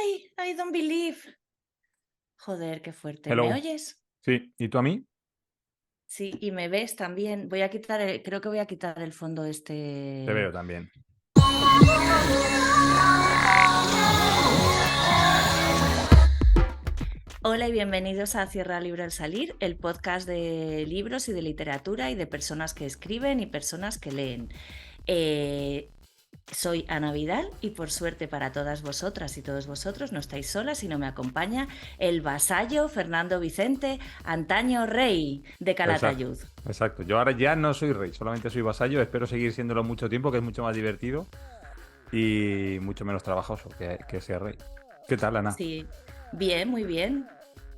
¡Ay! I don't believe. Joder, qué fuerte. ¿Me Hello. oyes? Sí, ¿y tú a mí? Sí, y me ves también. Creo que voy a quitar el fondo Te este. veo también. Hola y bienvenidos a Cierra Libro al Salir, el podcast de libros y de literatura y de personas que escriben y personas que leen. Soy Ana Vidal y por suerte para todas vosotras y todos vosotros no estáis solas y no me acompaña el vasallo Fernando Vicente, antaño rey de Exacto, Calatayud. exacto. Yo ahora ya no soy rey, solamente soy vasallo. Espero seguir siéndolo mucho tiempo, que es mucho más divertido y mucho menos trabajoso que ser rey. ¿Qué tal, Ana? Sí, bien, muy bien.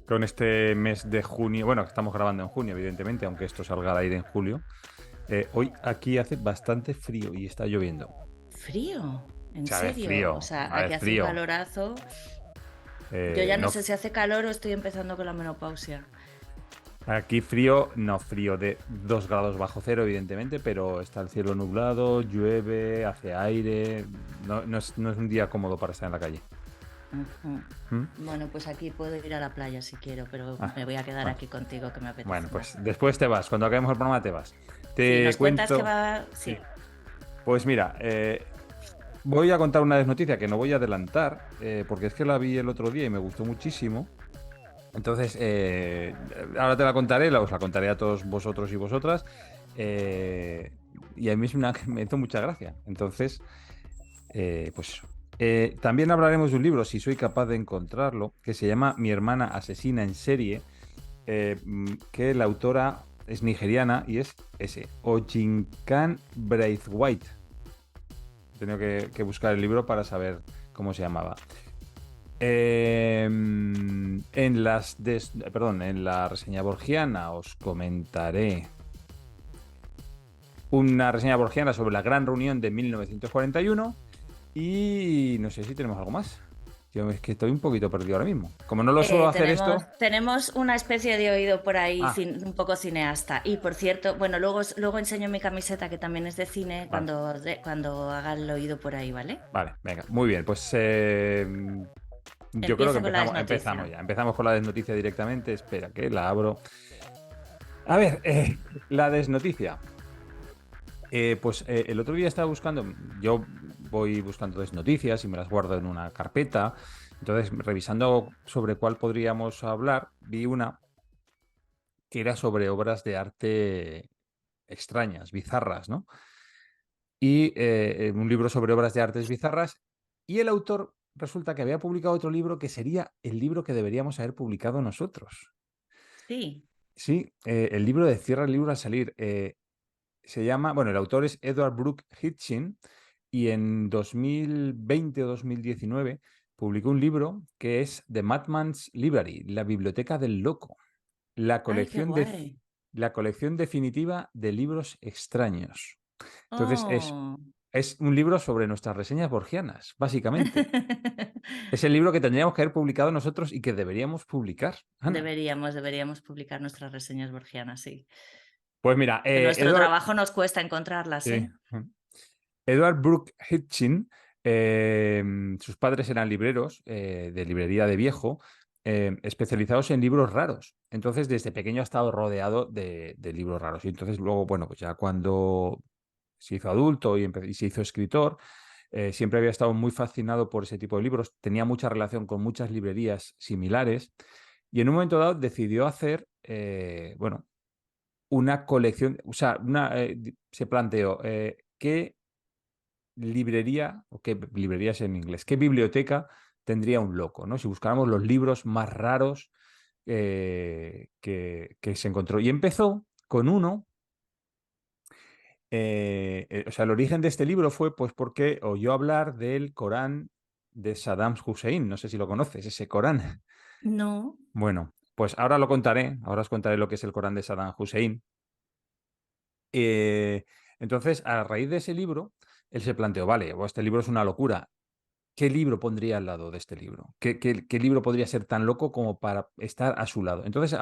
Con este mes de junio, bueno, que estamos grabando en junio, evidentemente, aunque esto salga al aire en julio. Hoy aquí hace bastante frío y está lloviendo. Frío, O en sea, de serio. O frío, sea, a ver, aquí hace un frío. calorazo. Yo ya no No, sé si hace calor o estoy empezando con la menopausia. aquí frío, no frío de 2 grados bajo cero, evidentemente, pero está el cielo nublado, llueve, hace aire. No es un día cómodo para estar en la calle. Ujú. ¿Mm? Bueno, pues aquí puedo ir a la playa si quiero, pero Ah, me voy a quedar bueno, aquí contigo que me bueno, apetece pues más. después te vas. Cuando acabemos el programa te vas. Si Te nos cuentas que cuento. va. Sí. Sí. Pues mira, voy a contar una desnoticia que no voy a adelantar, porque es que la vi el otro día y me gustó muchísimo. Entonces, ahora te la contaré, os la contaré a todos vosotros y vosotras. eh, y a mí me hizo mucha gracia. Entonces, pues eso. También hablaremos de un libro, si soy capaz de encontrarlo, que se llama Mi hermana asesina en serie, que la autora es nigeriana y es ese, Ojinkan Braithwaite. He tenido que buscar el libro para saber cómo se llamaba. En la reseña borgiana os comentaré una reseña borgiana sobre la gran reunión de 1941 y no sé si tenemos algo más. Yo es que estoy un poquito perdido ahora mismo. Como no lo suelo hacer Tenemos, esto. tenemos una especie de oído por ahí, Ah, un poco cineasta. Y por cierto, bueno, luego enseño mi camiseta que también es de cine vale, cuando haga el oído por ahí, ¿vale? vale, venga, muy bien. Pues yo creo que Empieza con la empezamos desnoticia. ya. Empezamos con la desnoticia directamente. Espera, que la abro. A ver, la desnoticia. El otro día estaba buscando, yo voy buscando noticias y me las guardo en una carpeta. Entonces, revisando sobre cuál podríamos hablar, vi una que era sobre obras de arte extrañas, bizarras, ¿no? Y un libro sobre obras de artes bizarras. Y el autor resulta que había publicado otro libro que sería el libro que deberíamos haber publicado nosotros. Sí. Sí, el libro de Cierra el libro al salir. Se llama, bueno, el autor es Edward Brooke Hitchin y en 2020 o 2019 publicó un libro que es The Madman's Library, la biblioteca del loco, la Ay, qué colección, guay. la colección definitiva de libros extraños. Entonces Oh. es un libro sobre nuestras reseñas borgianas, básicamente. Es el libro que tendríamos que haber publicado nosotros y que deberíamos publicar, Ana. Deberíamos publicar nuestras reseñas borgianas, sí. Pues mira, En nuestro Edward, trabajo nos cuesta encontrarlas, sí. ¿eh? Edward Brooke Hitchin, eh, sus padres eran libreros de librería de viejo, especializados en libros raros. Entonces, desde pequeño ha estado rodeado de libros raros. Y entonces, luego, bueno, pues ya cuando se hizo adulto y se hizo escritor, siempre había estado muy fascinado por ese tipo de libros. Tenía mucha relación con muchas librerías similares. Y en un momento dado decidió hacer, bueno, una colección, o sea, se planteó qué librería, o qué librerías en inglés, qué biblioteca tendría un loco, ¿no? Si buscáramos los libros más raros que se encontró. Y empezó con uno, o sea, el origen de este libro fue pues porque oyó hablar del Corán de Saddam Hussein, no sé si lo conoces, ese Corán. No. Bueno, pues ahora lo contaré, ahora os contaré lo que es el Corán de Saddam Hussein. Eh, entonces, a raíz de ese libro, él se planteó, vale, este libro es una locura. ¿Qué libro pondría al lado de este libro? ¿Qué libro podría ser tan loco como para estar a su lado? Entonces,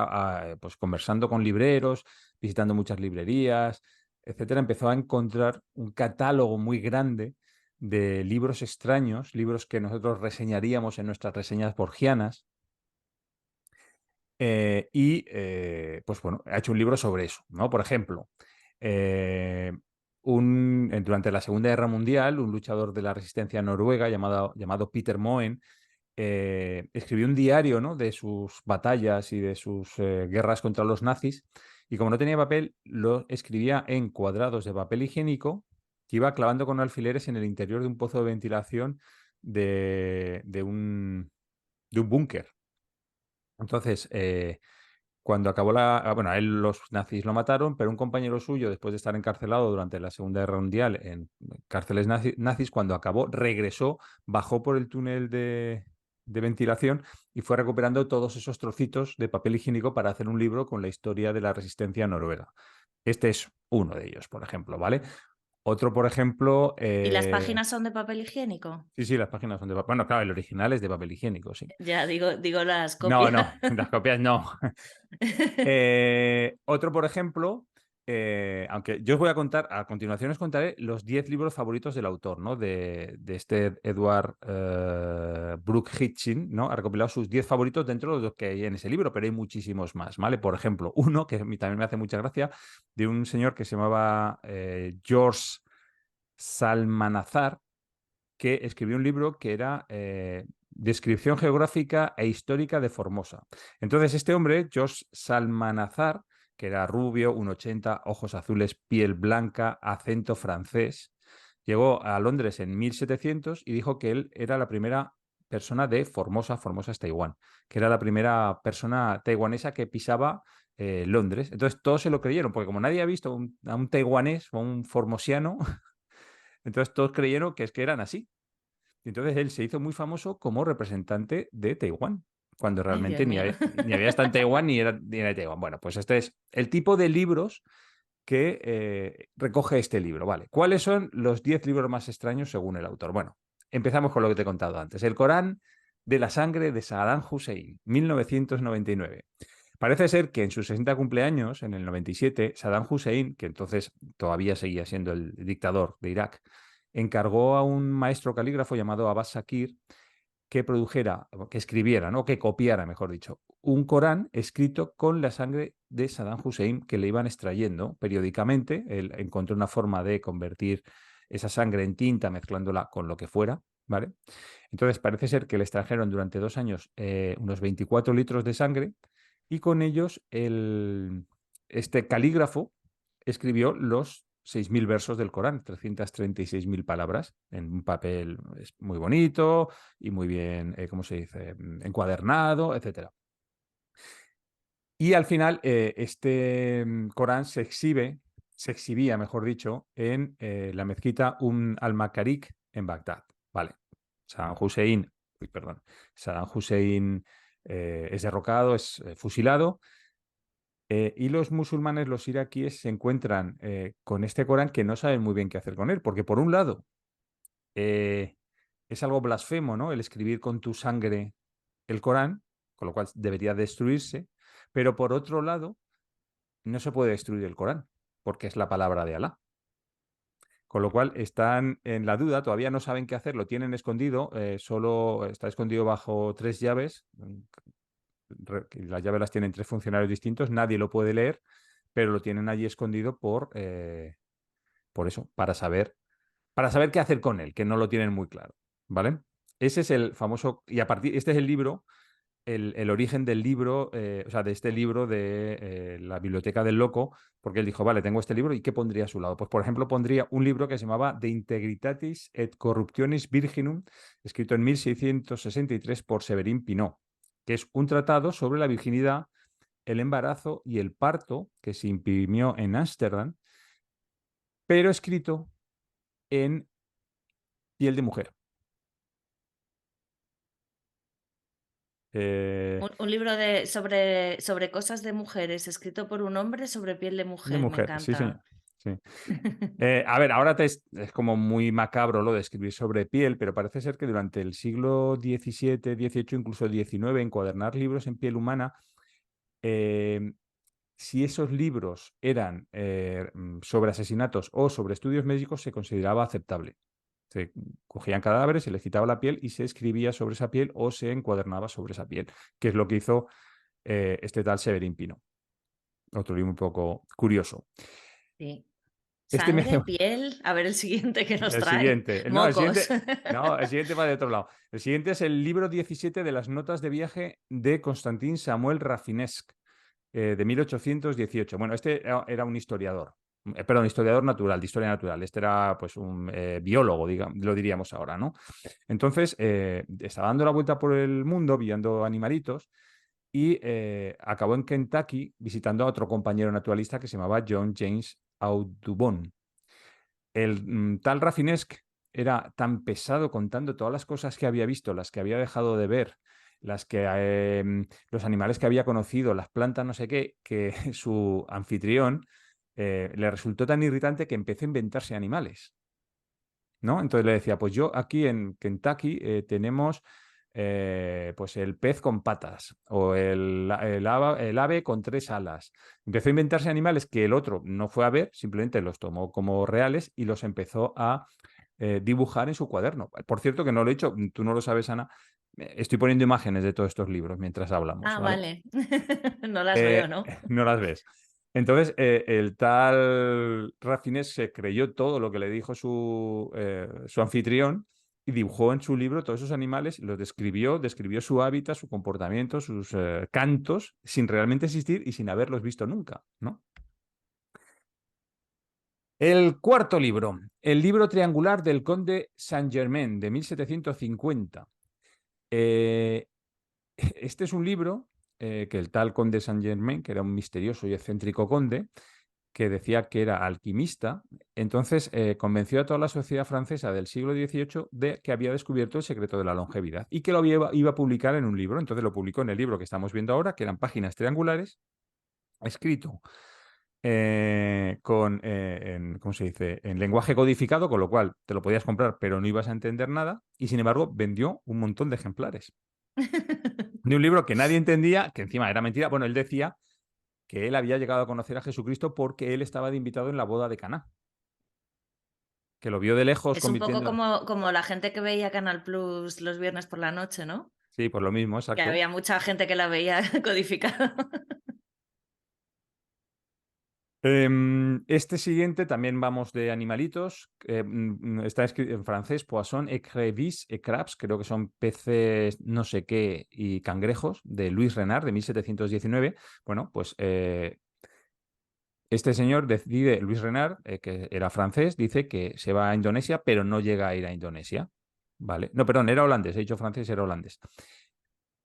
pues conversando con libreros, visitando muchas librerías, etcétera, empezó a encontrar un catálogo muy grande de libros extraños, libros que nosotros reseñaríamos en nuestras reseñas borgianas. Pues bueno, ha hecho un libro sobre eso, ¿no? Por ejemplo, eh, durante la Segunda Guerra Mundial, un luchador de la resistencia noruega llamado Peter Moen escribió un diario, ¿no?, de sus batallas y de sus guerras contra los nazis, y como no tenía papel, lo escribía en cuadrados de papel higiénico que iba clavando con alfileres en el interior de un pozo de ventilación de un búnker. Entonces, cuando acabó bueno, a él los nazis lo mataron, pero un compañero suyo, después de estar encarcelado durante la Segunda Guerra Mundial en cárceles nazis, cuando acabó, regresó, bajó por el túnel de ventilación y fue recuperando todos esos trocitos de papel higiénico para hacer un libro con la historia de la resistencia noruega. Este es uno de ellos, por ejemplo, ¿vale? Otro, por ejemplo... ¿Y las páginas son de papel higiénico? Sí, las páginas son de papel. Bueno, claro, el original es de papel higiénico, sí. Ya digo las No, copias. no, las copias no. Otro, por ejemplo, aunque yo os voy a contar, a continuación os contaré los 10 libros favoritos del autor, ¿no? De este Edward Brooke Hitchin, ¿no? Ha recopilado sus 10 favoritos dentro de los que hay en ese libro, pero hay muchísimos más, ¿vale? Por ejemplo, uno que a mí también me hace mucha gracia, de un señor que se llamaba George Salmanazar, que escribió un libro que era Descripción geográfica e histórica de Formosa. Entonces, este hombre, George Salmanazar, que era rubio, 1,80, ojos azules, piel blanca, acento francés, llegó a Londres en 1700 y dijo que él era la primera persona de Formosa. Formosa es Taiwán, que era la primera persona taiwanesa que pisaba Londres. Entonces todos se lo creyeron, porque como nadie ha visto a un taiwanés o un formosiano, entonces todos creyeron que es que eran así. Y entonces él se hizo muy famoso como representante de Taiwán, cuando Ay, Dios realmente mío. ni había estado en Taiwán ni era de Taiwán. Bueno, pues este es el tipo de libros que recoge este libro. Vale, ¿cuáles son los 10 libros más extraños según el autor? Bueno, empezamos con lo que te he contado antes. El Corán de la sangre de Saddam Hussein, 1999. Parece ser que en sus 60 cumpleaños, en el 97, Saddam Hussein, que entonces todavía seguía siendo el dictador de Irak, encargó a un maestro calígrafo llamado Abbas Shakir que produjera, que escribiera, ¿no?, que copiara, mejor dicho, un Corán escrito con la sangre de Saddam Hussein que le iban extrayendo periódicamente. Él encontró una forma de convertir esa sangre en tinta mezclándola con lo que fuera, ¿vale? Entonces parece ser que le extrajeron durante 2 años unos 24 litros de sangre y con ellos este calígrafo escribió los 6.000 versos del Corán, 336.000 palabras, en un papel muy bonito y muy bien, ¿cómo se dice?, encuadernado, etc. Y al final este Corán se exhibía, mejor dicho, en la mezquita al-Makarik en Bagdad. Vale. Saddam Hussein es derrocado, es fusilado. Y los musulmanes, los iraquíes, se encuentran con este Corán que no saben muy bien qué hacer con él, porque por un lado es algo blasfemo, ¿no?, el escribir con tu sangre el Corán, con lo cual debería destruirse, pero por otro lado no se puede destruir el Corán, porque es la palabra de Alá. Con lo cual están en la duda, todavía no saben qué hacer, lo tienen escondido, solo está escondido bajo 3 llaves, las llaves las tienen 3 funcionarios distintos, nadie lo puede leer, pero lo tienen allí escondido por eso, para saber qué hacer con él, que no lo tienen muy claro, ¿vale? Ese es el famoso, y este es el libro, el origen del libro, o sea, de este libro de la Biblioteca del Loco, porque él dijo, vale, tengo este libro, ¿y qué pondría a su lado? Pues, por ejemplo, pondría un libro que se llamaba De Integritatis et Corruptionis Virginum, escrito en 1663 por Severin Pinot, que es un tratado sobre la virginidad, el embarazo y el parto, que se imprimió en Ámsterdam, pero escrito en piel de mujer. Eh, Un libro sobre cosas de mujeres, escrito por un hombre sobre piel de de mujer, me mujer, sí, señor. encanta. Sí. A ver, ahora es como muy macabro lo de escribir sobre piel, pero parece ser que durante el siglo XVII, XVIII, incluso XIX, encuadernar libros en piel humana, si esos libros eran sobre asesinatos o sobre estudios médicos, se consideraba aceptable. Se cogían cadáveres, se les quitaba la piel y se escribía sobre esa piel o se encuadernaba sobre esa piel, que es lo que hizo este tal Severin Pino. Otro libro un poco curioso. Sí. Este me... Sangre, piel. A ver el siguiente que nos El trae. siguiente. No, el Mocos. siguiente. No, el siguiente va de otro lado. El siguiente es el libro 17 de las notas de viaje de Constantin Samuel Rafinesque, de 1818. Bueno, este era un historiador. Perdón, historiador natural, de historia natural. Este era pues un biólogo, lo diríamos ahora, ¿no? Entonces, estaba dando la vuelta por el mundo, viendo animalitos, y acabó en Kentucky visitando a otro compañero naturalista que se llamaba John James Audubon. El tal Rafinesque era tan pesado contando todas las cosas que había visto, las que había dejado de ver, las que los animales que había conocido, las plantas, no sé qué, que su anfitrión le resultó tan irritante que empezó a inventarse animales, ¿no? Entonces le decía, pues yo aquí en Kentucky tenemos pues el pez con patas o el ave con 3 alas. Empezó a inventarse animales que el otro no fue a ver, simplemente los tomó como reales y los empezó a dibujar en su cuaderno. Por cierto, que no lo he hecho, tú no lo sabes, Ana. Estoy poniendo imágenes de todos estos libros mientras hablamos, Ah, ¿vale? vale. No las veo, ¿no? No las ves. Entonces, el tal Raffinés se creyó todo lo que le dijo su anfitrión y dibujó en su libro todos esos animales, los describió su hábitat, su comportamiento, sus cantos, sin realmente existir y sin haberlos visto nunca, ¿no? El cuarto libro, el libro triangular del conde Saint-Germain, de 1750. Este es un libro que el tal conde Saint-Germain, que era un misterioso y excéntrico conde, que decía que era alquimista, entonces convenció a toda la sociedad francesa del siglo XVIII de que había descubierto el secreto de la longevidad y que iba a publicar en un libro. Entonces lo publicó en el libro que estamos viendo ahora, que eran páginas triangulares, escrito ¿cómo se dice? En lenguaje codificado, con lo cual te lo podías comprar, pero no ibas a entender nada, y sin embargo vendió un montón de ejemplares. De un libro que nadie entendía, que encima era mentira. Bueno, él decía que él había llegado a conocer a Jesucristo porque él estaba de invitado en la boda de Caná, que lo vio de lejos Es un poco convirtiendo... como la gente que veía Canal Plus los viernes por la noche, ¿no? Sí, por lo mismo, Que exacto. había mucha gente que la veía codificada. Este siguiente también vamos de animalitos. Está escrito en francés, poisson, écrevis et crabes, creo que son peces no sé qué y cangrejos, de Louis Renard, de 1719. Bueno, pues este señor decide, Louis Renard, que era francés, dice que se va a Indonesia, pero no llega a ir a Indonesia. ¿Vale? No, perdón, era holandés, he dicho francés, era holandés.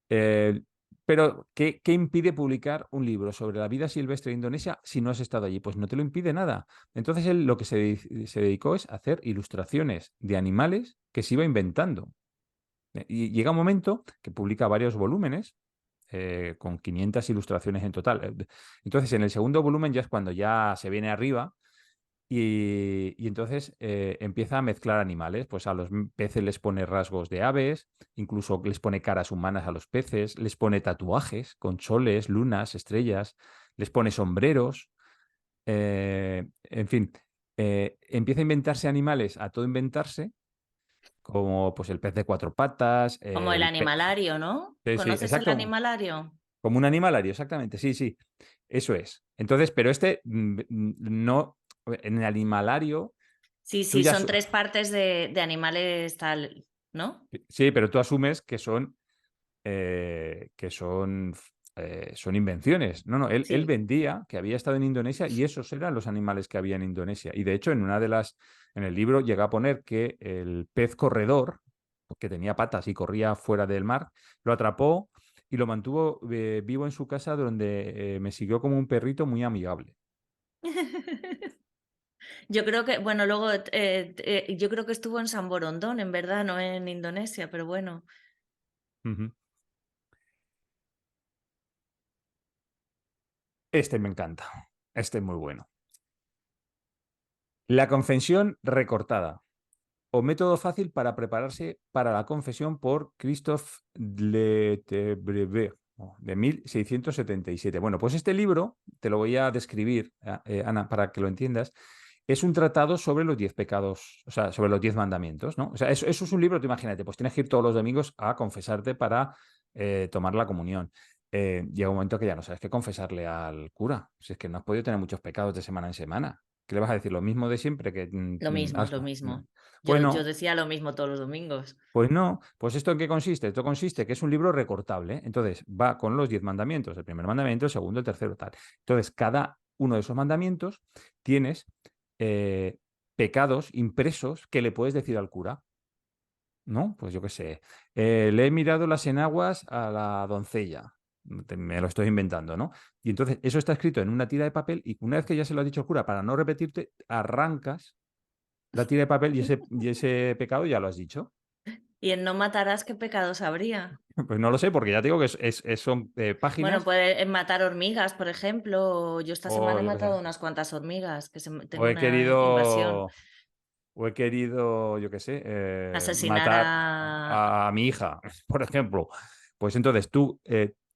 Eh, pero, ¿qué impide publicar un libro sobre la vida silvestre de Indonesia si no has estado allí? Pues no te lo impide nada. Entonces él lo que se dedicó es a hacer ilustraciones de animales que se iba inventando. Y llega un momento que publica varios volúmenes con 500 ilustraciones en total. Entonces en el segundo volumen ya es cuando ya se viene arriba y entonces empieza a mezclar animales, pues a los peces les pone rasgos de aves, incluso les pone caras humanas a los peces, les pone tatuajes con soles, lunas, estrellas, les pone sombreros, en fin, empieza a inventarse animales, a todo inventarse, como pues el pez de 4 patas, Como el animalario, ¿no? Sí, sí, ¿Conoces el exacto, animalario? como un animalario, exactamente, sí, sí, eso es. Entonces, pero este no, en el animalario... Sí, Tú sí, ya, son 3 partes de animales tal, ¿no? sí, pero tú asumes que son invenciones. No, no, él Sí. vendía que había estado en Indonesia y esos eran los animales que había en Indonesia. Y de hecho, en el libro llega a poner que el pez corredor, que tenía patas y corría fuera del mar, lo atrapó y lo mantuvo vivo en su casa, donde me siguió como un perrito muy amigable. Yo creo que, bueno, luego yo creo que estuvo en San Borondón, en verdad, no en Indonesia, pero bueno. Ujú. Este me encanta. Este es muy bueno. La confesión recortada. O método fácil para prepararse para la confesión por Christophe Letebrevet, de 1677. Bueno, pues este libro te lo voy a describir, Ana, para que lo entiendas. es un tratado sobre los 10 pecados, o sea, sobre los 10 mandamientos, ¿no? O sea, eso es un libro, tú imagínate, pues tienes que ir todos los domingos a confesarte para tomar la comunión. Llega un momento que ya no sabes qué confesarle al cura. Si es que no has podido tener muchos pecados de semana en semana. ¿Qué le vas a decir? ¿Lo mismo de siempre? Que Lo mismo, has... lo mismo. Pues Yo no, decía lo mismo todos los domingos. pues no. Pues ¿esto en qué consiste? Esto consiste que es un libro recortable. Entonces va con los 10 mandamientos. El primer mandamiento, el segundo, el tercero, tal. Entonces, cada uno de esos mandamientos tienes eh, pecados impresos que le puedes decir al cura, ¿no? Pues yo qué sé, le he mirado las enaguas a la doncella, me lo estoy inventando, ¿no? Y entonces eso está escrito en una tira de papel y una vez que ya se lo has dicho al cura, para no repetirte, arrancas la tira de papel y ese pecado ya lo has dicho. Y en no matarás, ¿qué pecados habría? Pues no lo sé, porque ya te digo que son Bueno, páginas puede matar hormigas, por ejemplo. Yo esta o semana he yo qué sé, matado unas cuantas hormigas, que o tengo he una invasión. querido... O he querido, yo qué sé, Asesinar matar a... a mi hija, por ejemplo. Pues entonces tú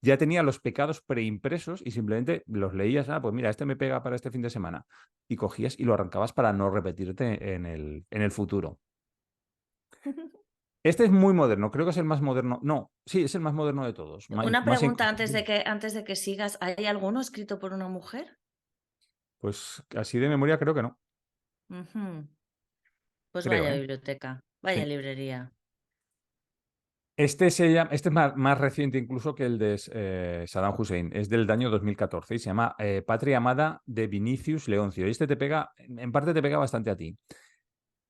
ya tenías los pecados preimpresos y simplemente los leías, pues mira, este me pega para este fin de semana. Y cogías y lo arrancabas para no repetirte en el futuro. Este es muy moderno, creo que es el más moderno. No, sí, es el más moderno de todos. Una Más pregunta antes de que sigas. ¿Hay alguno escrito por una mujer? pues así de memoria creo que no. Ujú. Pues Creo, vaya ¿eh? biblioteca, vaya Sí. librería. Este es más reciente incluso que el de Saddam Hussein. Es del año 2014 y se llama Patria Amada de Vinicius Leoncio. Y este te pega, en parte te pega bastante a ti.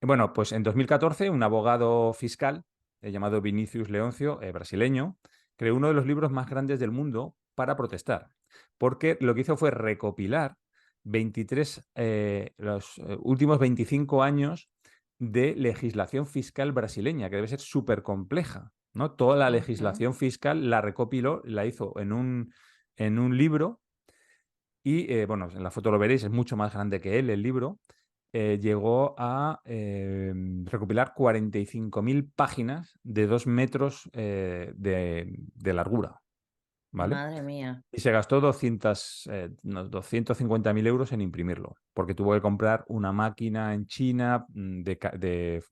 Bueno, pues en 2014 un abogado fiscal llamado Vinicius Leoncio, brasileño, creó uno de los libros más grandes del mundo para protestar. Porque lo que hizo fue recopilar 23, los últimos 25 años de legislación fiscal brasileña, que debe ser súper compleja, ¿no? Toda la Ujú. legislación fiscal la recopiló, la hizo en un libro y, bueno, en la foto lo veréis, es mucho más grande que él, el libro. Llegó a recopilar 45.000 páginas de 2 metros de largura, ¿vale? Madre mía. Y se gastó 250.000 euros en imprimirlo, porque tuvo que comprar una máquina en China de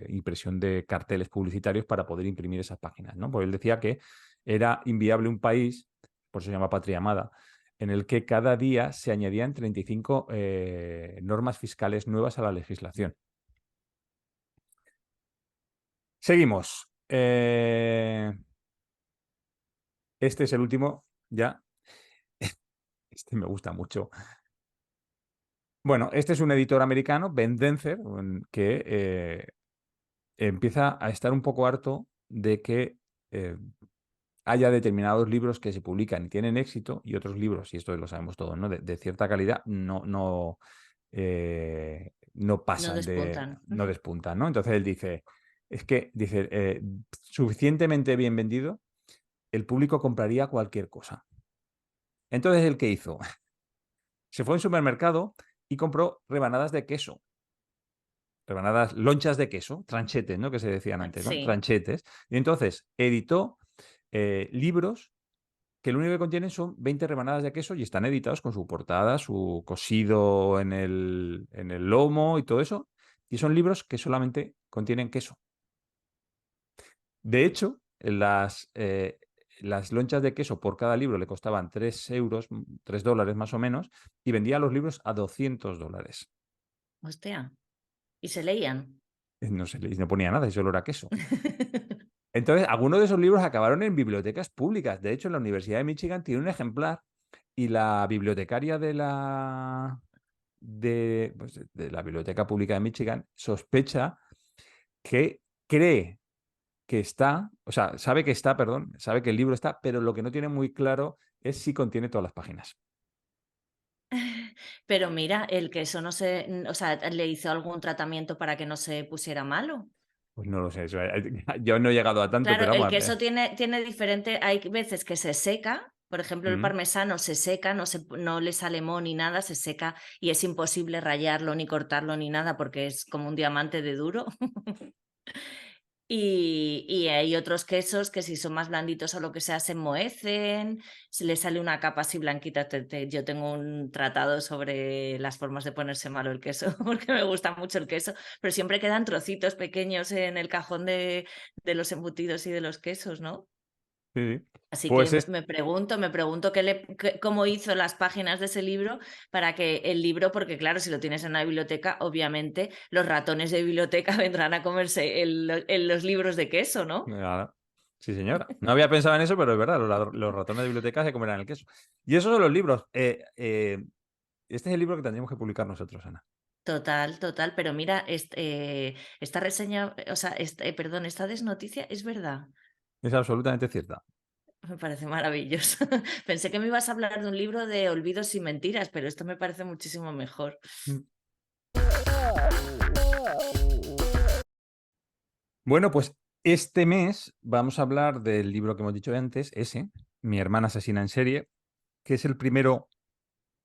impresión de carteles publicitarios para poder imprimir esas páginas, ¿no? Porque él decía que era inviable un país, por eso se llama Patria Amada, en el que cada día se añadían 35 normas fiscales nuevas a la legislación. Seguimos. Este es el último, ya. Este me gusta mucho. Bueno, este es un editor americano, Ben Denzer, que empieza a estar un poco harto de que eh, haya determinados libros que se publican y tienen éxito y otros libros, y esto lo sabemos todos, ¿no? De cierta calidad no No pasan despuntan. no despuntan, ¿no? Entonces él dice, es que, dice, suficientemente bien vendido, el público compraría cualquier cosa. Entonces, ¿el qué hizo? Se fue a un supermercado y compró rebanadas de queso. Rebanadas, lonchas de queso, tranchetes, ¿no? Que se decían antes, ¿no? Sí. Tranchetes. Y entonces editó libros que lo único que contienen son 20 rebanadas de queso y están editados con su portada, su cosido en el lomo y todo eso. Y son libros que solamente contienen queso. De hecho, las lonchas de queso por cada libro le costaban 3 euros, 3 dólares más o menos, y vendía los libros a 200 dólares. Hostia. ¿Y se leían? No ponía nada, y solo era queso. Entonces, algunos de esos libros acabaron en bibliotecas públicas. De hecho, en la Universidad de Michigan tiene un ejemplar y la bibliotecaria de la Biblioteca Pública de Michigan sospecha que cree que está, o sea, sabe que está, perdón, sabe que el libro está, pero lo que no tiene muy claro es si contiene todas las páginas. Pero mira, el queso no se, o sea, ¿le hizo algún tratamiento para que no se pusiera malo? Pues no lo sé, yo no he llegado a tanto, Claro, pero el vamos. queso tiene diferente, hay veces que se seca, por ejemplo, el Mm. parmesano se seca, no le sale moho ni nada, se seca y es imposible rallarlo, ni cortarlo, ni nada, porque es como un diamante de duro. Y hay otros quesos que si son más blanditos o lo que sea se enmohecen, se le sale una capa así blanquita. Yo tengo un tratado sobre las formas de ponerse malo el queso, porque me gusta mucho el queso, pero siempre quedan trocitos pequeños en el cajón de los embutidos y de los quesos, ¿no? Sí, sí. Así que Pues es, me pregunto cómo hizo las páginas de ese libro para que el libro, porque claro, si lo tienes en una biblioteca, obviamente los ratones de biblioteca vendrán a comerse los libros de queso, ¿no? nada. Sí, señora. No había pensado en eso, pero es verdad, los ratones de biblioteca se comerán el queso. Y esos son los libros. Este es el libro que tendríamos que publicar nosotros, Ana. Total, total, pero mira, esta reseña, o sea, perdón, esta desnoticia es verdad. Es absolutamente cierta. Me parece maravilloso. Pensé que me ibas a hablar de un libro de olvidos y mentiras, pero esto me parece muchísimo mejor. Mm. Bueno, pues este mes vamos a hablar del libro que hemos dicho antes, ese, Mi hermana asesina en serie, que es el primero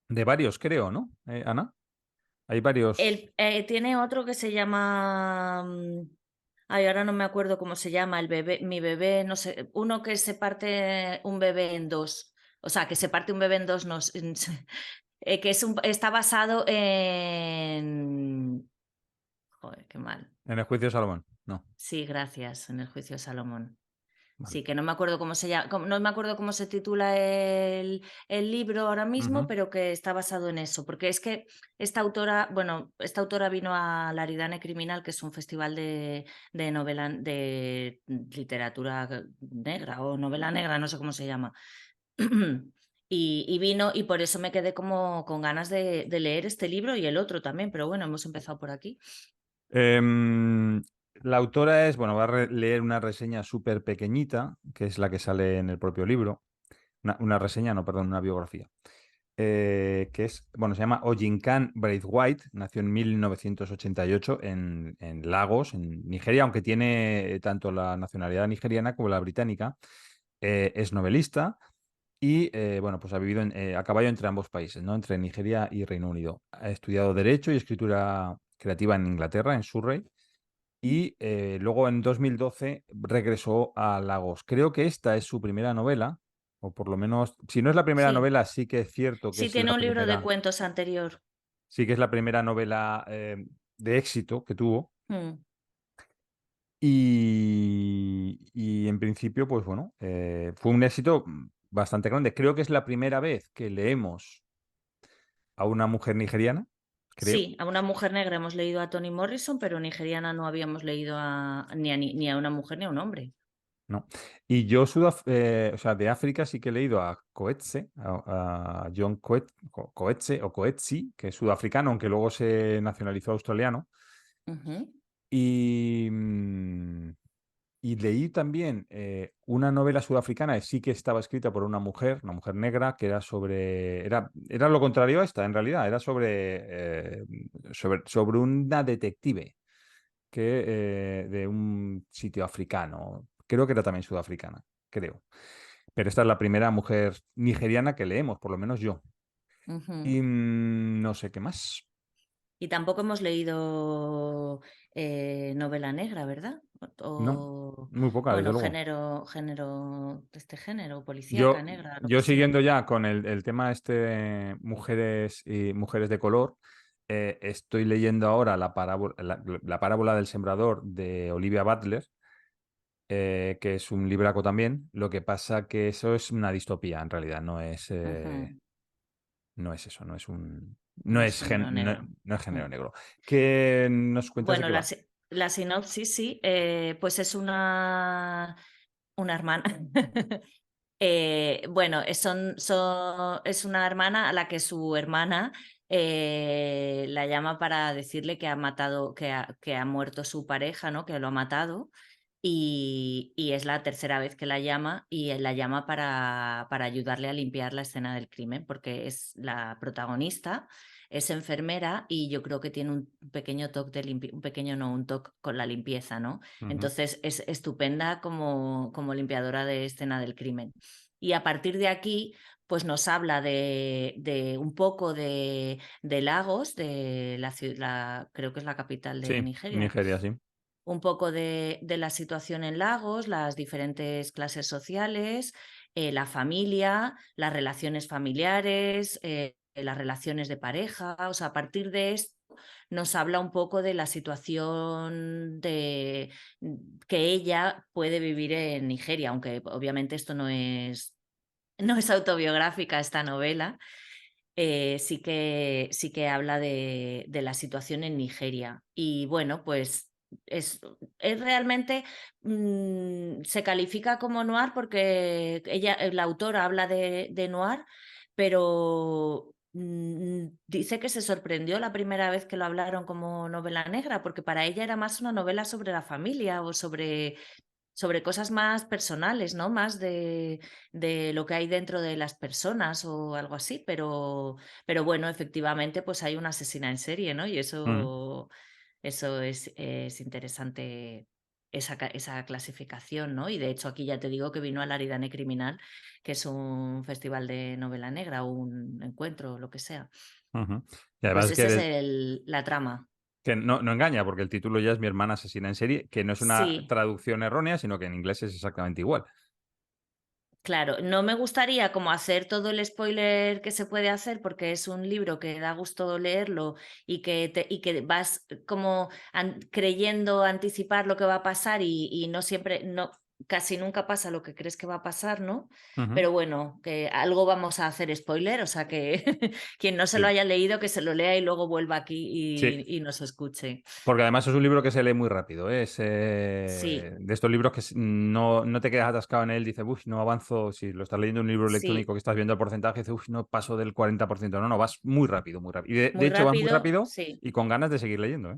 de varios, creo, ¿no? Ana, hay varios. Tiene otro que se llama. Ay, ahora no me acuerdo cómo se llama, el bebé, mi bebé, no sé, uno que se parte un bebé en dos. O sea, que se parte un bebé en dos, no, que está basado en. Joder, qué mal. En el juicio de Salomón. No. Sí, gracias, en el juicio de Salomón. Vale. Sí, que no me acuerdo cómo se llama, no me acuerdo cómo se titula el libro ahora mismo, Ujú. pero que está basado en eso, porque es que esta autora, bueno, esta autora vino a la Aridane Criminal, que es un festival de novela, de literatura negra o novela negra, no sé cómo se llama. Y vino y por eso me quedé como con ganas de leer este libro y el otro también, pero bueno, hemos empezado por aquí. Em, la autora es, bueno, va a leer una reseña súper pequeñita, que es la que sale en el propio libro. Una reseña, no, perdón, una biografía. Que es, bueno, se llama Ojinkan Braithwaite, nació en 1988 en Lagos, en Nigeria, aunque tiene tanto la nacionalidad nigeriana como la británica. Es novelista y, bueno, pues ha vivido a caballo entre ambos países, ¿no? Entre Nigeria y Reino Unido. Ha estudiado Derecho y Escritura Creativa en Inglaterra, en Surrey, y luego en 2012 regresó a Lagos. Creo que esta es su primera novela, o por lo menos, si no es la primera Sí, novela, sí que es cierto que sí es la tiene un libro de primera, cuentos anterior. sí que es la primera novela de éxito que tuvo. Mm. Y en principio, pues bueno, fue un éxito bastante grande. Creo que es la primera vez que leemos a una mujer nigeriana, creo. Sí, a una mujer negra hemos leído a Toni Morrison, pero nigeriana no habíamos leído ni a una mujer ni a un hombre. No. Y yo, o sea, de África sí que he leído a Coetzee, a John Coetzee o Coetzee, que es sudafricano, aunque luego se nacionalizó australiano. Ujú. Y, y leí también una novela sudafricana que sí que estaba escrita por una mujer negra, que era sobre, era lo contrario a esta, en realidad, era sobre una detective de un sitio africano. Creo que era también sudafricana, creo. Pero esta es la primera mujer nigeriana que leemos, por lo menos yo. Ujú. Y no sé qué más. Y tampoco hemos leído novela negra, ¿verdad? No, O, muy poca, desde bueno, luego. de este género, policíaca, Yo, negra, lo que yo sea. siguiendo ya con el tema este de mujeres y mujeres de color, estoy leyendo ahora la parábola del sembrador de Olivia Butler, que es un libraco también. Lo que pasa que eso es una distopía, en realidad, Ujú. no es eso, no es un, No es género no, negro. no es Mm. género negro. ¿Qué nos cuentas de Bueno, qué va? la sinopsis sí, pues es una hermana. Bueno, es una hermana a la que su hermana la llama para decirle que ha matado, que ha muerto su pareja, ¿no? Que lo ha matado. Y es la tercera vez que la llama y él la llama para ayudarle a limpiar la escena del crimen, porque es la protagonista, es enfermera y yo creo que tiene un pequeño toque de un pequeño no, un toque con la limpieza, ¿no? Ujú, Entonces es estupenda como limpiadora de escena del crimen. Y a partir de aquí, pues nos habla de un poco de Lagos, de la ciudad, creo que es la capital de sí, Nigeria. Nigeria, sí. un poco de la situación en Lagos, las diferentes clases sociales, la familia, las relaciones familiares, las relaciones de pareja. O sea, a partir de esto nos habla un poco de la situación que ella puede vivir en Nigeria, aunque obviamente esto no es autobiográfica esta novela. Sí que habla de la situación en Nigeria. Y bueno, pues es realmente, se califica como noir porque la autora habla de noir, pero dice que se sorprendió la primera vez que lo hablaron como novela negra, porque para ella era más una novela sobre la familia o sobre cosas más personales, ¿no? Más de lo que hay dentro de las personas o algo así, pero bueno, efectivamente, pues hay una asesina en serie, ¿no? Y Mm, eso es interesante, esa clasificación, ¿no? Y de hecho aquí ya te digo que vino al Aridane Criminal, que es un festival de novela negra, un encuentro, lo que sea. ujú. Y además Pues es esa es la trama. que no engaña, porque el título ya es Mi hermana asesina en serie, que no es una Sí. traducción errónea, sino que en inglés es exactamente igual. Claro, no me gustaría como hacer todo el spoiler que se puede hacer porque es un libro que da gusto leerlo y que vas como creyendo anticipar lo que va a pasar y no siempre, no, casi nunca pasa lo que crees que va a pasar, ¿no? Ujú. Pero bueno, que algo vamos a hacer spoiler, o sea que quien no se lo Sí. haya leído, que se lo lea y luego vuelva aquí Sí, y nos escuche. porque además es un libro que se lee muy rápido, ¿eh? Es Sí, de estos libros que no te quedas atascado en él, dices, uff, no avanzo. Si lo estás leyendo en un libro electrónico sí, que estás viendo el porcentaje, dices, uff, no paso del 40%. No, vas muy rápido, muy rápido. Y de muy hecho vas muy rápido, rápido sí, y con ganas de seguir leyendo, ¿eh?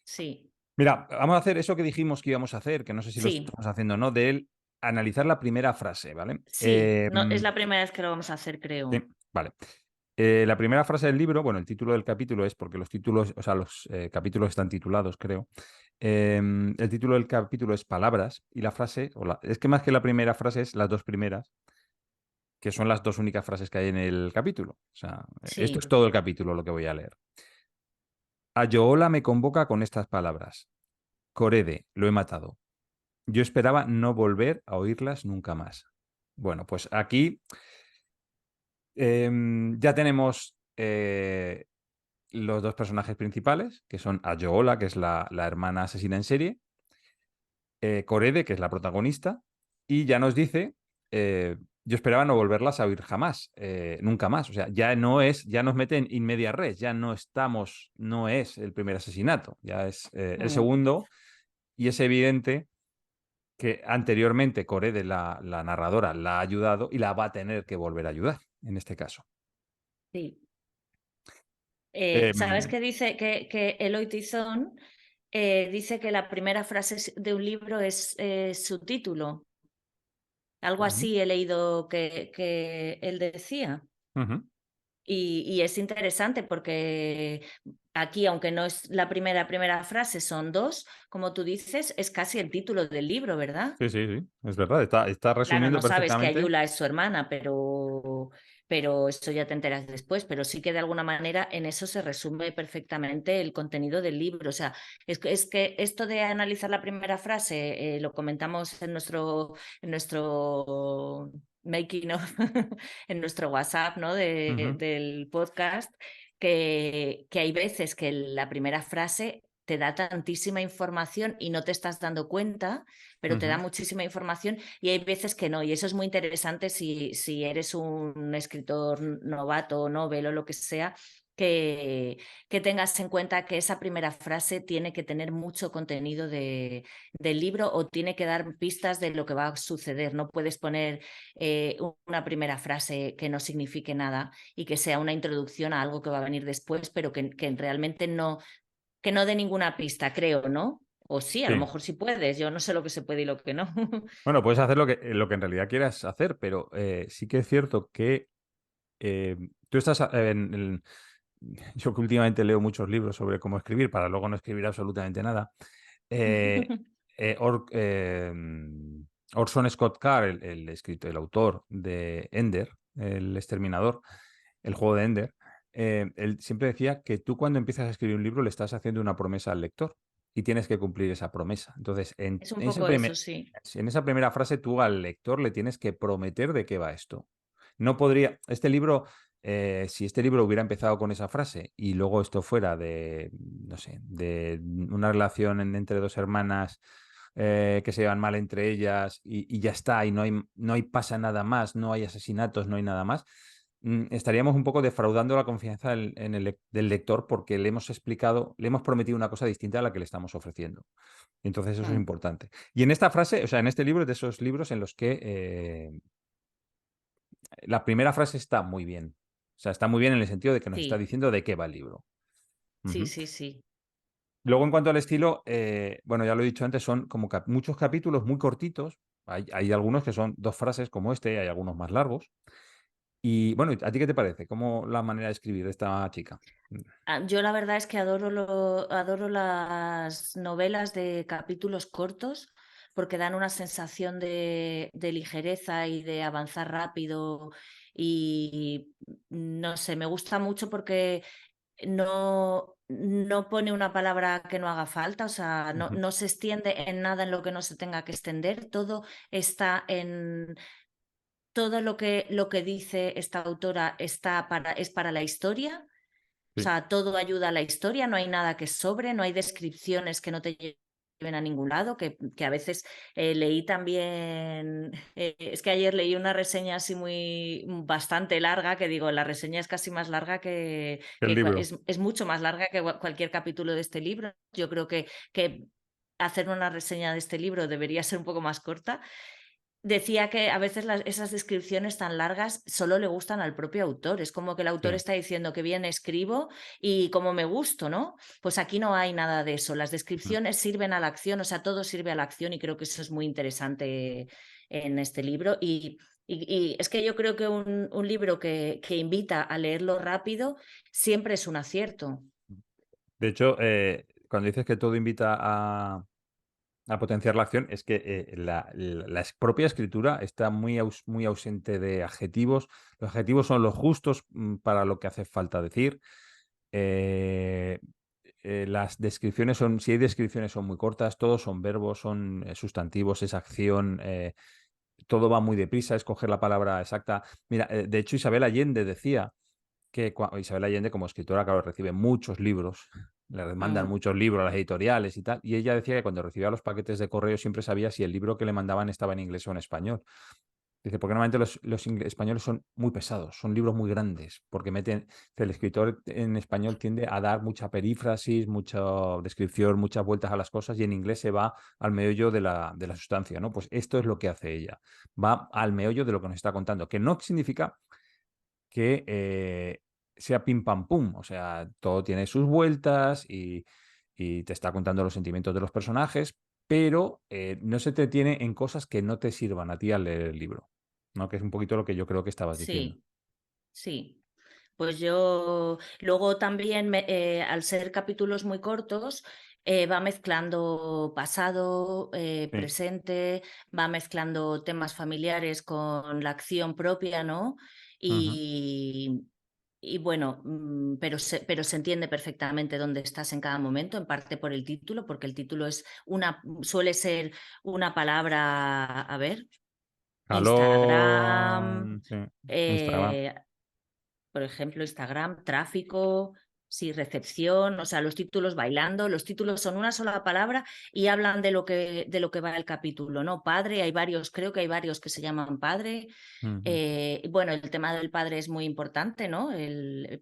sí, Mira, vamos a hacer eso que dijimos que íbamos a hacer, que no sé si lo sí. estamos haciendo o no, de él analizar la primera frase, ¿vale? Sí, no, es la primera vez que lo vamos a hacer, Sí, creo. vale. La primera frase del libro, bueno, el título del capítulo es porque los títulos, o sea, los capítulos están titulados, creo. El título del capítulo es Palabras y la frase, es que más que la primera frase es las dos primeras, que son las dos únicas frases que hay en el capítulo. O sea, esto es Sí, todo el capítulo lo que voy a leer. Ayoola me convoca con estas palabras. Corede, lo he matado. Yo esperaba no volver a oírlas nunca más. Bueno, pues aquí ya tenemos los dos personajes principales, que son Ayoola, que es la hermana asesina en serie, Korede, que es la protagonista, y ya nos dice, yo esperaba no volverlas a oír jamás, nunca más. O sea, ya nos meten in media res, ya no es el primer asesinato, ya es el mm, segundo, y es evidente que anteriormente Korede, la narradora, la ha ayudado y la va a tener que volver a ayudar, en este caso. sí. ¿Sabes Em, qué dice? Que Eloy Tizón dice que la primera frase de un libro es su título. Algo ujú, así he leído que él decía. ujú. Y es interesante porque aquí, aunque no es la primera frase, son dos, como tú dices, es casi el título del libro, ¿verdad? Sí, sí, sí, es verdad, está Claro, resumiendo no sabes que perfectamente. Ayula es su hermana, pero eso ya te enteras después, pero sí que de alguna manera en eso se resume perfectamente el contenido del libro. O sea, es que esto de analizar la primera frase, lo comentamos en nuestro making of, en nuestro WhatsApp, ¿no? Ujú, Del podcast, que hay veces que la primera frase te da tantísima información y no te estás dando cuenta, pero te da ujú. muchísima información y hay veces que no. Y eso es muy interesante si eres un escritor novato, novel o lo que sea, que tengas en cuenta que esa primera frase tiene que tener mucho contenido del libro o tiene que dar pistas de lo que va a suceder. No puedes poner una primera frase que no signifique nada y que sea una introducción a algo que va a venir después, pero que realmente que no dé ninguna pista, creo, ¿no? O sí, a lo Sí. mejor sí puedes, yo no sé lo que se puede y lo que no. Bueno, puedes hacer lo que en realidad quieras hacer, pero sí que es cierto que tú estás yo que últimamente leo muchos libros sobre cómo escribir para luego no escribir absolutamente nada. eh, Orson Scott Card, el autor de Ender, el exterminador, el juego de Ender, él siempre decía que tú cuando empiezas a escribir un libro le estás haciendo una promesa al lector. y tienes que cumplir esa promesa. Entonces, Es un poco eso, sí. en esa primera frase tú al lector le tienes que prometer de qué va esto. No podría, este libro, si este libro hubiera empezado con esa frase y luego esto fuera de, no sé, de una relación entre dos hermanas que se llevan mal entre ellas y ya está, y no hay pasa nada más, no hay asesinatos, no hay nada más, estaríamos un poco defraudando la confianza del lector porque le hemos explicado, le hemos prometido una cosa distinta a la que le estamos ofreciendo. Entonces eso es Mm, importante. Y en esta frase, o sea, en este libro es de esos libros en los que la primera frase está muy bien. O sea, está muy bien en el sentido de que nos está sí, diciendo de qué va el libro. sí, Ujú. sí, sí. Luego, en cuanto al estilo, bueno, ya lo he dicho antes, son como muchos capítulos muy cortitos. Hay algunos que son 2 frases como este, hay algunos más largos. Y bueno, ¿a ti qué te parece? ¿Cómo la manera de escribir de esta chica? Yo la verdad es que adoro las novelas de capítulos cortos porque dan una sensación de ligereza y de avanzar rápido y no sé, me gusta mucho porque no pone una palabra que no haga falta, o sea, Ujú. no se extiende en nada en lo que no se tenga que extender, todo está en... Todo lo que dice esta autora es para la historia, o Sí, sea, todo ayuda a la historia, no hay nada que sobre, no hay descripciones que no te lleven a ningún lado, que a veces leí también, es que ayer leí una reseña así muy bastante larga, que digo, la reseña es casi más larga el libro. es mucho más larga que cualquier capítulo de este libro. Yo creo que hacer una reseña de este libro debería ser un poco más corta. Decía que a veces esas descripciones tan largas solo le gustan al propio autor. Es como que el autor Sí. está diciendo que bien escribo y como me gusto, ¿no? Pues aquí no hay nada de eso. Las Mm. descripciones sirven a la acción, o sea, todo sirve a la acción y creo que eso es muy interesante en este libro. Y es que yo creo que un libro que invita a leerlo rápido siempre es un acierto. De hecho, cuando dices que todo invita a potenciar la acción, es que la propia escritura está muy ausente de adjetivos. Los adjetivos son los justos para lo que hace falta decir. Eh, las descripciones son, si hay descripciones, son muy cortas, todos son verbos, son sustantivos, es acción, todo va muy deprisa, escoger la palabra exacta. Mira, de hecho, Isabel Allende decía que Isabel Allende, como escritora, claro, recibe muchos libros, le mandan Mm, muchos libros a las editoriales y tal, y ella decía que cuando recibía los paquetes de correo siempre sabía si el libro que le mandaban estaba en inglés o en español. Dice, porque normalmente los españoles son muy pesados, son libros muy grandes, porque el escritor en español tiende a dar mucha perífrasis, mucha descripción, muchas vueltas a las cosas, y en inglés se va al meollo de la sustancia, ¿no? Pues esto es lo que hace ella, va al meollo de lo que nos está contando, que no significa que sea pim pam pum, o sea, todo tiene sus vueltas y te está contando los sentimientos de los personajes, pero no se te tiene en cosas que no te sirvan a ti al leer el libro, ¿no? Que es un poquito lo que yo creo que estabas diciendo. sí, sí. Pues yo luego también, al ser capítulos muy cortos, va mezclando pasado, Sí. presente, va mezclando temas familiares con la acción propia, ¿no? Ujú. Y, y bueno, pero se entiende perfectamente dónde estás en cada momento, en parte por el título, porque el título suele ser una palabra, a ver, Instagram. Jalón, sí. Instagram. eh, por ejemplo, Instagram, tráfico, sí, recepción, o sea, los títulos bailando, los títulos son una sola palabra y hablan de lo que va el capítulo, ¿no? Padre, hay varios, creo que hay varios que se llaman padre. Ujú. Bueno, el tema del padre es muy importante, ¿no?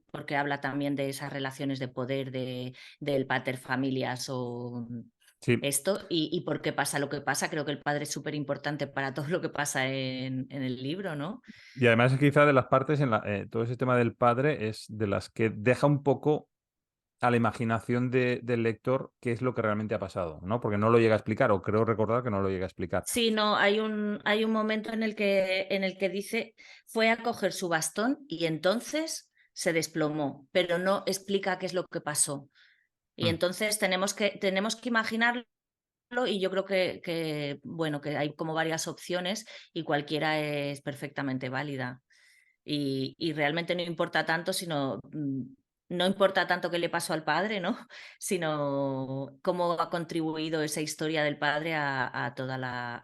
Porque habla también de esas relaciones de poder del pater familias o Sí, esto y por qué pasa lo que pasa. Creo que el padre es súper importante para todo lo que pasa en el libro, ¿no? y además es quizá de las partes todo ese tema del padre es de las que deja un poco a la imaginación del lector qué es lo que realmente ha pasado, ¿no? Porque no lo llega a explicar, o creo recordar que no lo llega a explicar. Sí, no, hay un momento en el que dice fue a coger su bastón y entonces se desplomó, pero no explica qué es lo que pasó. Y Mm. entonces tenemos que imaginarlo y yo creo bueno, que hay como varias opciones y cualquiera es perfectamente válida. Y realmente no importa tanto, sino no importa tanto qué le pasó al padre, ¿no? Sino cómo ha contribuido esa historia del padre a a